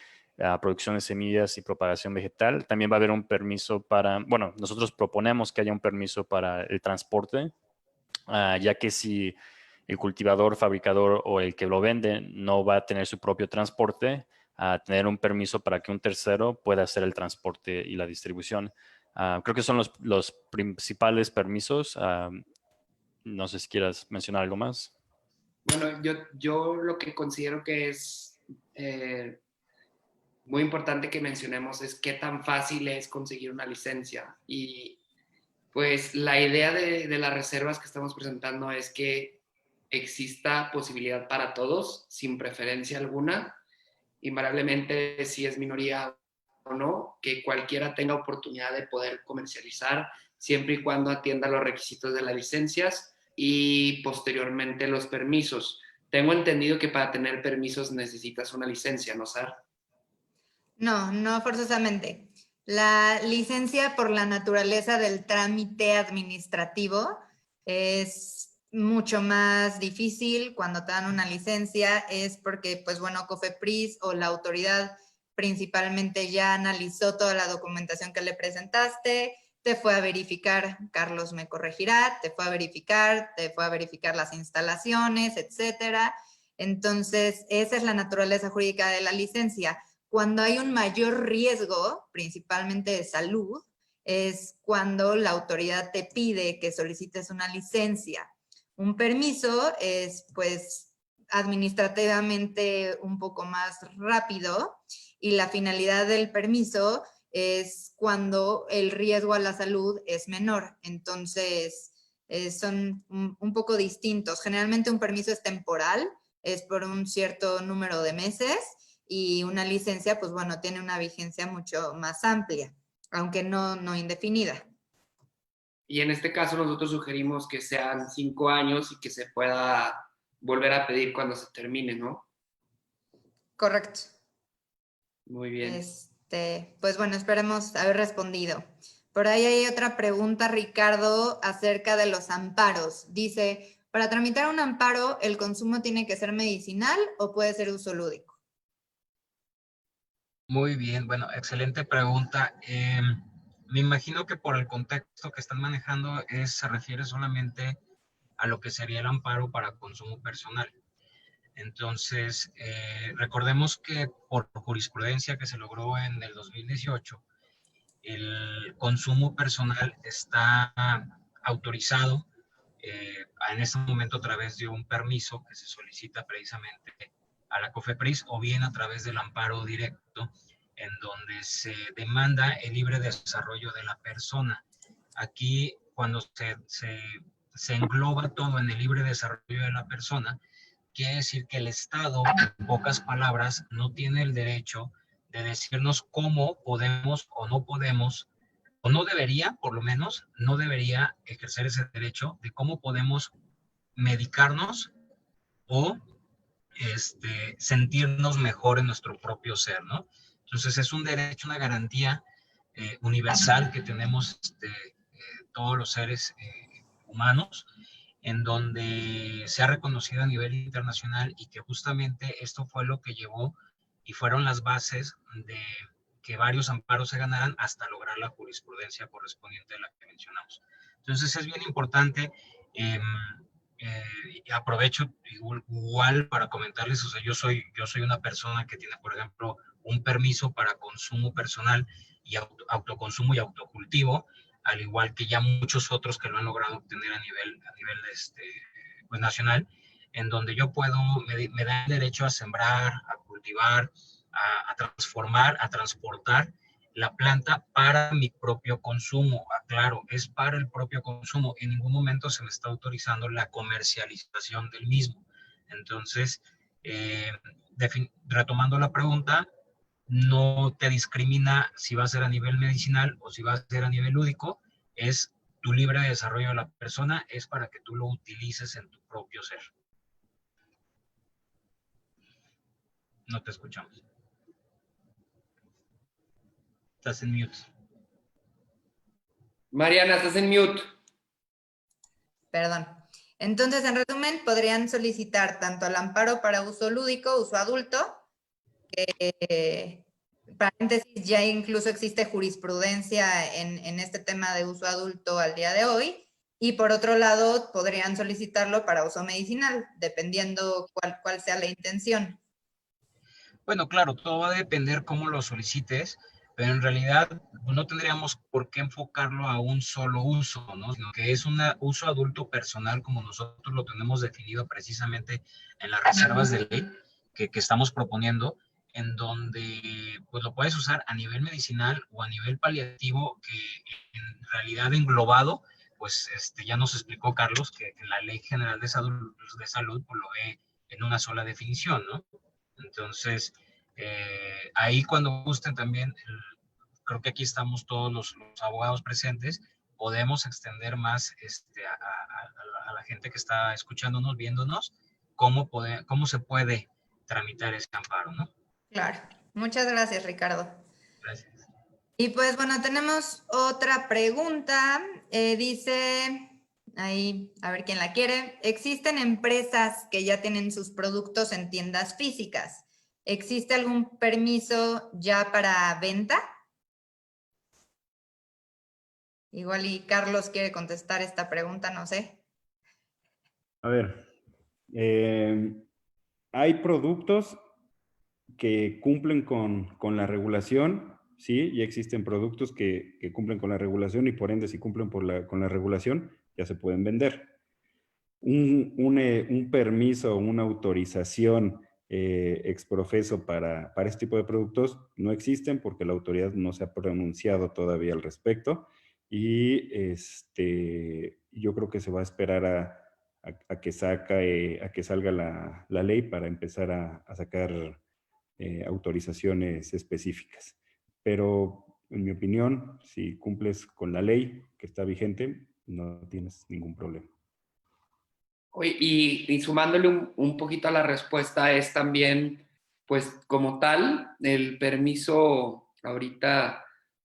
producción de semillas y propagación vegetal. También va a haber un permiso bueno, nosotros proponemos que haya un permiso para el transporte, ya que si el cultivador, fabricador o el que lo vende no va a tener su propio transporte, a tener un permiso para que un tercero pueda hacer el transporte y la distribución. Creo que son los principales permisos. No sé si quieras mencionar algo más. Bueno, yo lo que considero que es muy importante que mencionemos es qué tan fácil es conseguir una licencia. Y pues la idea de las reservas que estamos presentando es que exista posibilidad para todos, sin preferencia alguna, invariablemente si es minoría o no, que cualquiera tenga oportunidad de poder comercializar siempre y cuando atienda los requisitos de las licencias y posteriormente los permisos. Tengo entendido que para tener permisos necesitas una licencia, ¿no, Sar? No, no forzosamente. La licencia, por la naturaleza del trámite administrativo, es mucho más difícil. Cuando te dan una licencia es porque, pues bueno, COFEPRIS o la autoridad principalmente ya analizó toda la documentación que le presentaste, te fue a verificar, Carlos me corregirá, te fue a verificar las instalaciones, etcétera. Entonces, esa es la naturaleza jurídica de la licencia. Cuando hay un mayor riesgo, principalmente de salud, es cuando la autoridad te pide que solicites una licencia. Un permiso es, pues, administrativamente un poco más rápido y la finalidad del permiso es cuando el riesgo a la salud es menor. Entonces, son un poco distintos. Generalmente un permiso es temporal, es por un cierto número de meses, y una licencia, pues bueno, tiene una vigencia mucho más amplia, aunque no indefinida. Y en este caso nosotros sugerimos que sean 5 años y que se pueda volver a pedir cuando se termine, ¿no? Correcto. Muy bien. Pues bueno, esperemos haber respondido. Por ahí hay otra pregunta, Ricardo, acerca de los amparos. Dice, para tramitar un amparo, ¿el consumo tiene que ser medicinal o puede ser uso lúdico? Muy bien, bueno, excelente pregunta. Me imagino que por el contexto que están manejando se refiere solamente a lo que sería el amparo para consumo personal. Entonces, recordemos que por jurisprudencia que se logró en el 2018, el consumo personal está autorizado en este momento a través de un permiso que se solicita precisamente a la COFEPRIS o bien a través del amparo directo, en donde se demanda el libre desarrollo de la persona. Aquí, cuando se engloba todo en el libre desarrollo de la persona, quiere decir que el Estado, en pocas palabras, no tiene el derecho de decirnos cómo podemos o no podemos, o no debería, por lo menos, no debería ejercer ese derecho de cómo podemos medicarnos o sentirnos mejor en nuestro propio ser, ¿no? Entonces es un derecho, una garantía universal que tenemos todos los seres humanos, en donde se ha reconocido a nivel internacional y que justamente esto fue lo que llevó y fueron las bases de que varios amparos se ganaran hasta lograr la jurisprudencia correspondiente a la que mencionamos. Entonces es bien importante, aprovecho igual para comentarles, o sea, yo soy una persona que tiene, por ejemplo, un permiso para consumo personal y autoconsumo y autocultivo, al igual que ya muchos otros que lo han logrado obtener a nivel pues nacional, en donde yo puedo, me da el derecho a sembrar, a cultivar, a transformar, a transportar la planta para mi propio consumo. Aclaro, es para el propio consumo. En ningún momento se me está autorizando la comercialización del mismo. Entonces, retomando la pregunta, no te discrimina si va a ser a nivel medicinal o si va a ser a nivel lúdico, es tu libre desarrollo de la persona, es para que tú lo utilices en tu propio ser. No te escuchamos. Estás en mute. Mariana, estás en mute. Perdón. Entonces, en resumen, podrían solicitar tanto el amparo para uso lúdico, uso adulto, paréntesis, ya incluso existe jurisprudencia en este tema de uso adulto al día de hoy, y por otro lado, podrían solicitarlo para uso medicinal, dependiendo cuál sea la intención. Bueno, claro, todo va a depender cómo lo solicites, pero en realidad no tendríamos por qué enfocarlo a un solo uso, ¿no? Sino que es un uso adulto personal como nosotros lo tenemos definido precisamente en las reservas de ley que estamos proponiendo, en donde pues lo puedes usar a nivel medicinal o a nivel paliativo, que en realidad englobado, pues ya nos explicó Carlos que la Ley General de Salud pues, lo ve en una sola definición, ¿no? Entonces, ahí cuando gusten también, creo que aquí estamos todos los abogados presentes, podemos extender más a la gente que está escuchándonos, viéndonos, cómo se puede tramitar ese amparo, ¿no? Claro. Muchas gracias, Ricardo. Gracias. Y pues bueno, tenemos otra pregunta. Dice, ahí, a ver quién la quiere. ¿Existen empresas que ya tienen sus productos en tiendas físicas? ¿Existe algún permiso ya para venta? Igual y Carlos quiere contestar esta pregunta, no sé. A ver, hay productos que cumplen con la regulación, sí, y existen productos que cumplen con la regulación y por ende si cumplen con la regulación ya se pueden vender. Un permiso o una autorización exprofeso para este tipo de productos no existen porque la autoridad no se ha pronunciado todavía al respecto y yo creo que se va a esperar a que salga la ley para empezar a sacar autorizaciones específicas. Pero en mi opinión, si cumples con la ley que está vigente, no tienes ningún problema. Oye, y sumándole un poquito a la respuesta es también, pues como tal, el permiso ahorita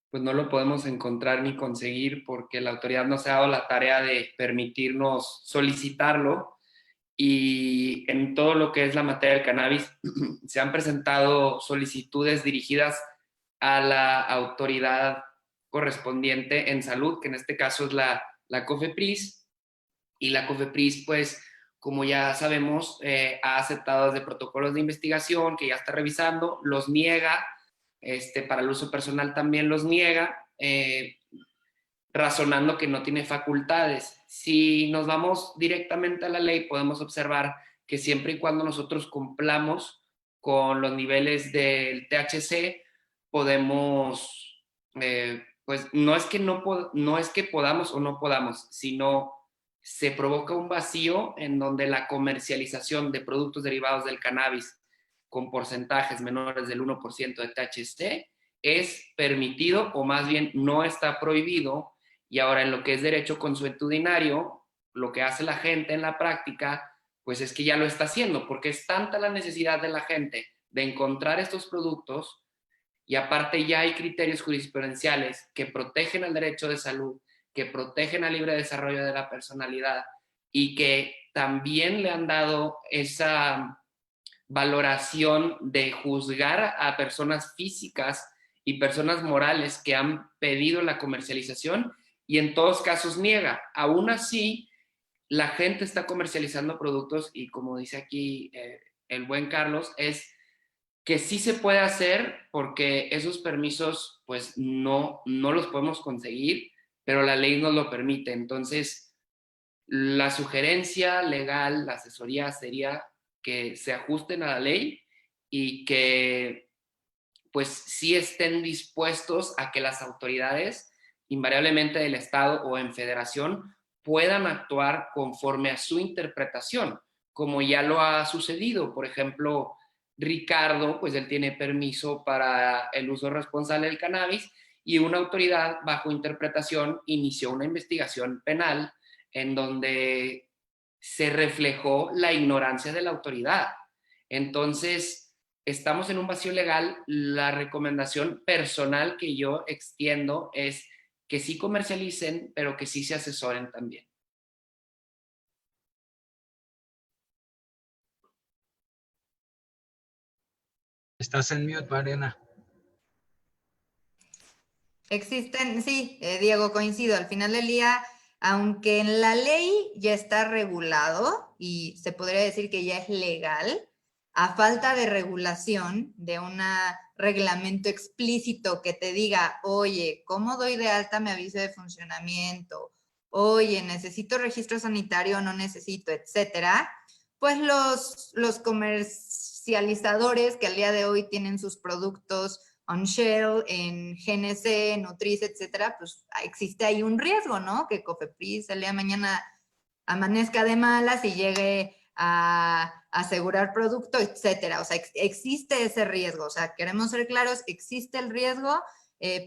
pues no lo podemos encontrar ni conseguir porque la autoridad no se ha dado la tarea de permitirnos solicitarlo y en todo lo que es la materia del cannabis se han presentado solicitudes dirigidas a la autoridad correspondiente en salud, que en este caso es la COFEPRIS, y la COFEPRIS, pues, como ya sabemos, ha aceptado desde protocolos de investigación que ya está revisando, los niega, para el uso personal también los niega, razonando que no tiene facultades. Si nos vamos directamente a la ley, podemos observar que siempre y cuando nosotros cumplamos con los niveles del THC, podemos, pues no es que podamos o no podamos, sino se provoca un vacío en donde la comercialización de productos derivados del cannabis con porcentajes menores del 1% de THC es permitido, o más bien no está prohibido. Y ahora, en lo que es derecho consuetudinario, lo que hace la gente en la práctica, pues es que ya lo está haciendo, porque es tanta la necesidad de la gente de encontrar estos productos, y aparte ya hay criterios jurisprudenciales que protegen el derecho de salud, que protegen al libre desarrollo de la personalidad, y que también le han dado esa valoración de juzgar a personas físicas y personas morales que han pedido la comercialización, y en todos casos niega. Aún así, la gente está comercializando productos, y como dice aquí el buen Carlos, es que sí se puede hacer, porque esos permisos pues no los podemos conseguir, pero la ley nos lo permite. Entonces, la sugerencia legal, la asesoría sería que se ajusten a la ley y que pues sí estén dispuestos a que las autoridades, invariablemente del Estado o en federación, puedan actuar conforme a su interpretación, como ya lo ha sucedido. Por ejemplo, Ricardo, pues él tiene permiso para el uso responsable del cannabis, y una autoridad bajo interpretación inició una investigación penal en donde se reflejó la ignorancia de la autoridad. Entonces, estamos en un vacío legal. La recomendación personal que yo extiendo es que sí comercialicen, pero que sí se asesoren también. Estás en mute, Mariana. Existen, sí, Diego, coincido. Al final del día, aunque en la ley ya está regulado y se podría decir que ya es legal, a falta de regulación, de un reglamento explícito que te diga, oye, ¿cómo doy de alta mi aviso de funcionamiento? Oye, ¿necesito registro sanitario o no necesito? Etcétera. Pues los comercializadores que al día de hoy tienen sus productos on Shell, en GNC, Nutrice, etcétera, pues existe ahí un riesgo, ¿no? Que COFEPRIS el día de mañana amanezca de malas y llegue a asegurar producto, etcétera. O sea, existe ese riesgo. O sea, queremos ser claros, existe el riesgo,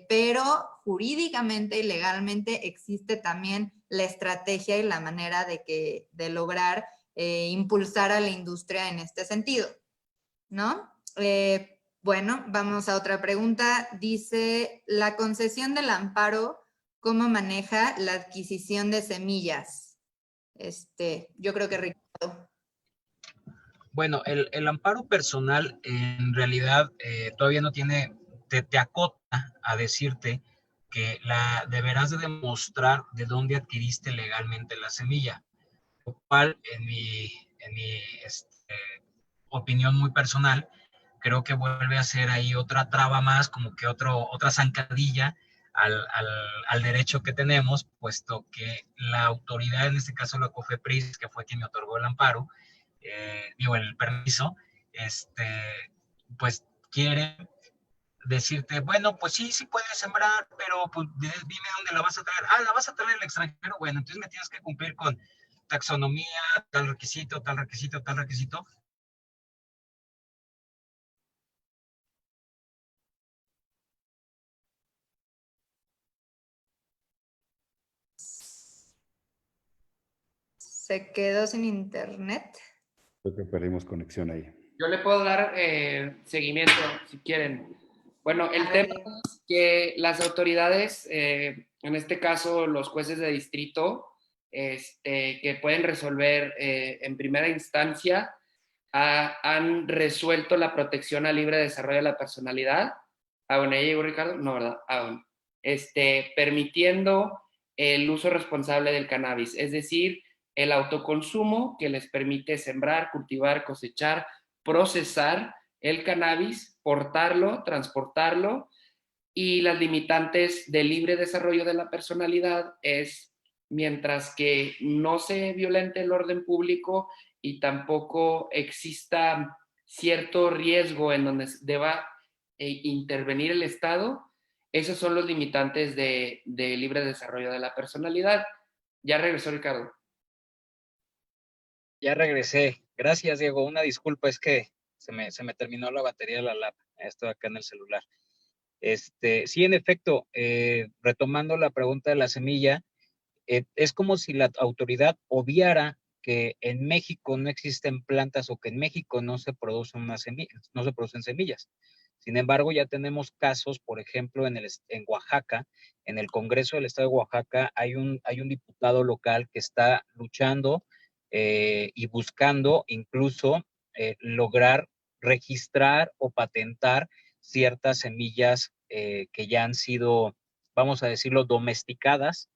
pero jurídicamente y legalmente existe también la estrategia y la manera de lograr impulsar a la industria en este sentido, ¿no? Bueno, vamos a otra pregunta. Dice, la concesión del amparo, ¿cómo maneja la adquisición de semillas? Yo creo que Ricardo. Bueno, el amparo personal en realidad todavía no tiene, te acota a decirte que deberás de demostrar de dónde adquiriste legalmente la semilla, lo cual en mi opinión muy personal, creo que vuelve a ser ahí otra traba más, como que otra zancadilla al derecho que tenemos, puesto que la autoridad, en este caso la COFEPRIS, que fue quien me otorgó el amparo, el permiso, pues quiere decirte, bueno, pues sí puedes sembrar, pero pues dime dónde la vas a traer. Ah, la vas a traer del extranjero. Bueno, entonces me tienes que cumplir con taxonomía, tal requisito, tal requisito, tal requisito. Se quedó sin internet. Creo que perdimos conexión ahí. Yo le puedo dar seguimiento si quieren. Bueno, el tema es que las autoridades, en este caso los jueces de distrito, que pueden resolver en primera instancia, han resuelto la protección al libre desarrollo de la personalidad. ¿A dónde llegó Ricardo? No, ¿verdad? permitiendo el uso responsable del cannabis, es decir, el autoconsumo que les permite sembrar, cultivar, cosechar, procesar el cannabis, portarlo, transportarlo, y las limitantes del libre desarrollo de la personalidad es mientras que no se violente el orden público y tampoco exista cierto riesgo en donde deba intervenir el Estado, esos son los limitantes de libre desarrollo de la personalidad. Ya regresó Ricardo. Ya regresé. Gracias, Diego. Una disculpa, es que se me terminó la batería de la lap. Estoy acá en el celular. Sí, en efecto, retomando la pregunta de la semilla, es como si la autoridad obviara que en México no existen plantas o que en México no se producen no se producen semillas. Sin embargo, ya tenemos casos, por ejemplo, en Oaxaca, en el Congreso del Estado de Oaxaca, hay un diputado local que está luchando y buscando incluso lograr registrar o patentar ciertas semillas que ya han sido, vamos a decirlo, domesticadas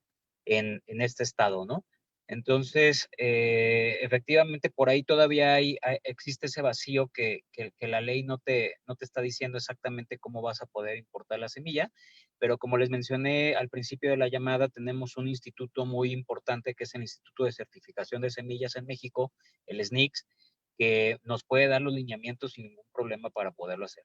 en este estado, ¿no? Entonces, efectivamente, por ahí todavía existe ese vacío que la ley no te está diciendo exactamente cómo vas a poder importar la semilla, pero como les mencioné al principio de la llamada, tenemos un instituto muy importante que es el Instituto de Certificación de Semillas en México, el SNICS, que nos puede dar los lineamientos sin ningún problema para poderlo hacer.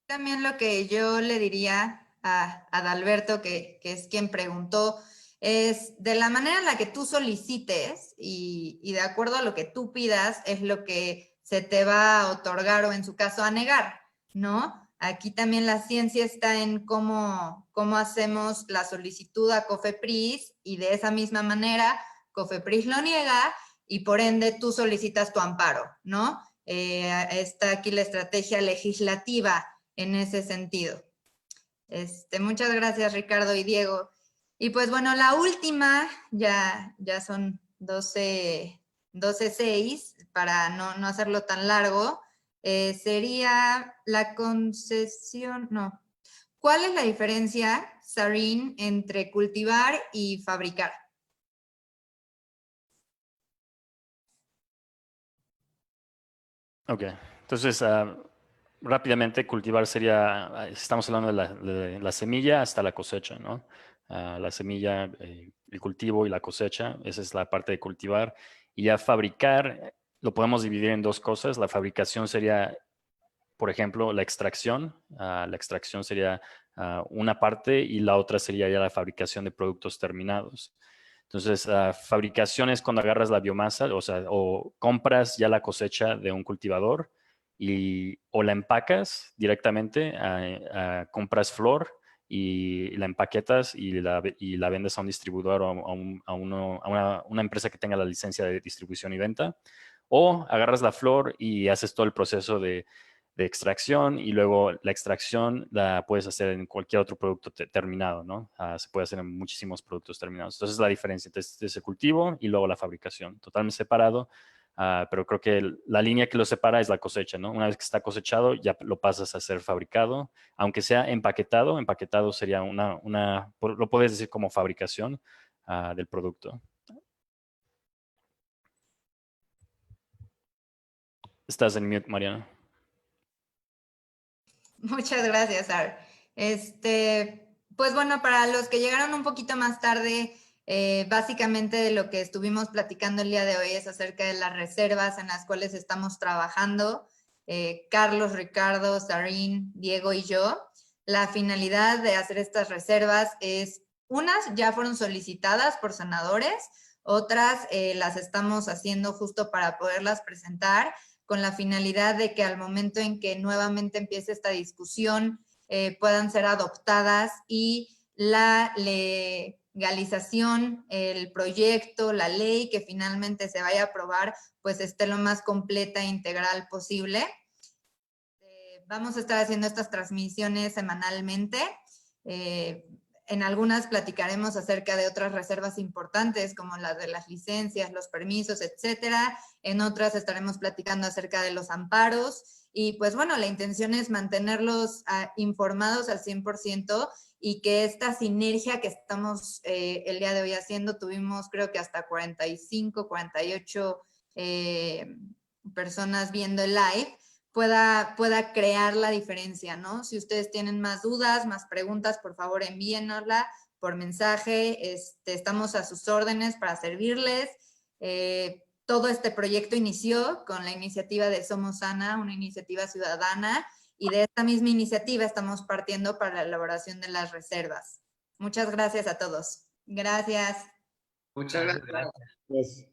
También lo que yo le diría a Adalberto, que es quien preguntó, es de la manera en la que tú solicites y de acuerdo a lo que tú pidas es lo que se te va a otorgar o en su caso a negar, ¿no? Aquí también la ciencia está en cómo hacemos la solicitud a COFEPRIS y de esa misma manera COFEPRIS lo niega y por ende tú solicitas tu amparo, ¿no? Está aquí la estrategia legislativa en ese sentido. Muchas gracias, Ricardo y Diego. Y pues bueno, la última, ya son 12:06, para no hacerlo tan largo, sería la concesión, no. ¿Cuál es la diferencia, Sarin, entre cultivar y fabricar? Ok, entonces rápidamente cultivar sería, estamos hablando de la semilla hasta la cosecha, ¿no? La semilla, el cultivo y la cosecha, esa es la parte de cultivar. Y ya fabricar, lo podemos dividir en dos cosas. La fabricación sería, por ejemplo, la extracción. La extracción sería una parte y la otra sería ya la fabricación de productos terminados. Entonces, fabricación es cuando agarras la biomasa, o sea, o compras ya la cosecha de un cultivador o la empacas directamente, compras flor y la empaquetas y la vendes a un distribuidor o a una empresa que tenga la licencia de distribución y venta. O agarras la flor y haces todo el proceso de extracción y luego la extracción la puedes hacer en cualquier otro producto terminado, ¿no? Se puede hacer en muchísimos productos terminados. Entonces, la diferencia entre ese cultivo y luego la fabricación, totalmente separado, pero creo que la línea que lo separa es la cosecha, ¿no? Una vez que está cosechado, ya lo pasas a ser fabricado, aunque sea empaquetado. Empaquetado sería lo puedes decir como fabricación del producto. Estás en mute, Mariana. Muchas gracias, Ar. Pues bueno, para los que llegaron un poquito más tarde, básicamente de lo que estuvimos platicando el día de hoy es acerca de las reservas en las cuales estamos trabajando, Carlos, Ricardo, Sarin, Diego y yo. La finalidad de hacer estas reservas es, unas ya fueron solicitadas por senadores, otras las estamos haciendo justo para poderlas presentar, con la finalidad de que al momento en que nuevamente empiece esta discusión puedan ser adoptadas y la legalización, el proyecto, la ley que finalmente se vaya a aprobar, pues esté lo más completa e integral posible. Vamos a estar haciendo estas transmisiones semanalmente. en algunas platicaremos acerca de otras reservas importantes, como las de las licencias, los permisos, etcétera. En otras estaremos platicando acerca de los amparos. Y pues bueno, la intención es mantenerlos informados al 100% y que esta sinergia que estamos el día de hoy haciendo, tuvimos creo que hasta 45, 48 personas viendo el live, pueda crear la diferencia, ¿no? Si ustedes tienen más dudas, más preguntas, por favor envíenosla por mensaje. Estamos a sus órdenes para servirles. Todo este proyecto inició con la iniciativa de Somos Sana, una iniciativa ciudadana, y de esta misma iniciativa estamos partiendo para la elaboración de las reservas. Muchas gracias a todos. Gracias. Muchas gracias. Gracias. Pues,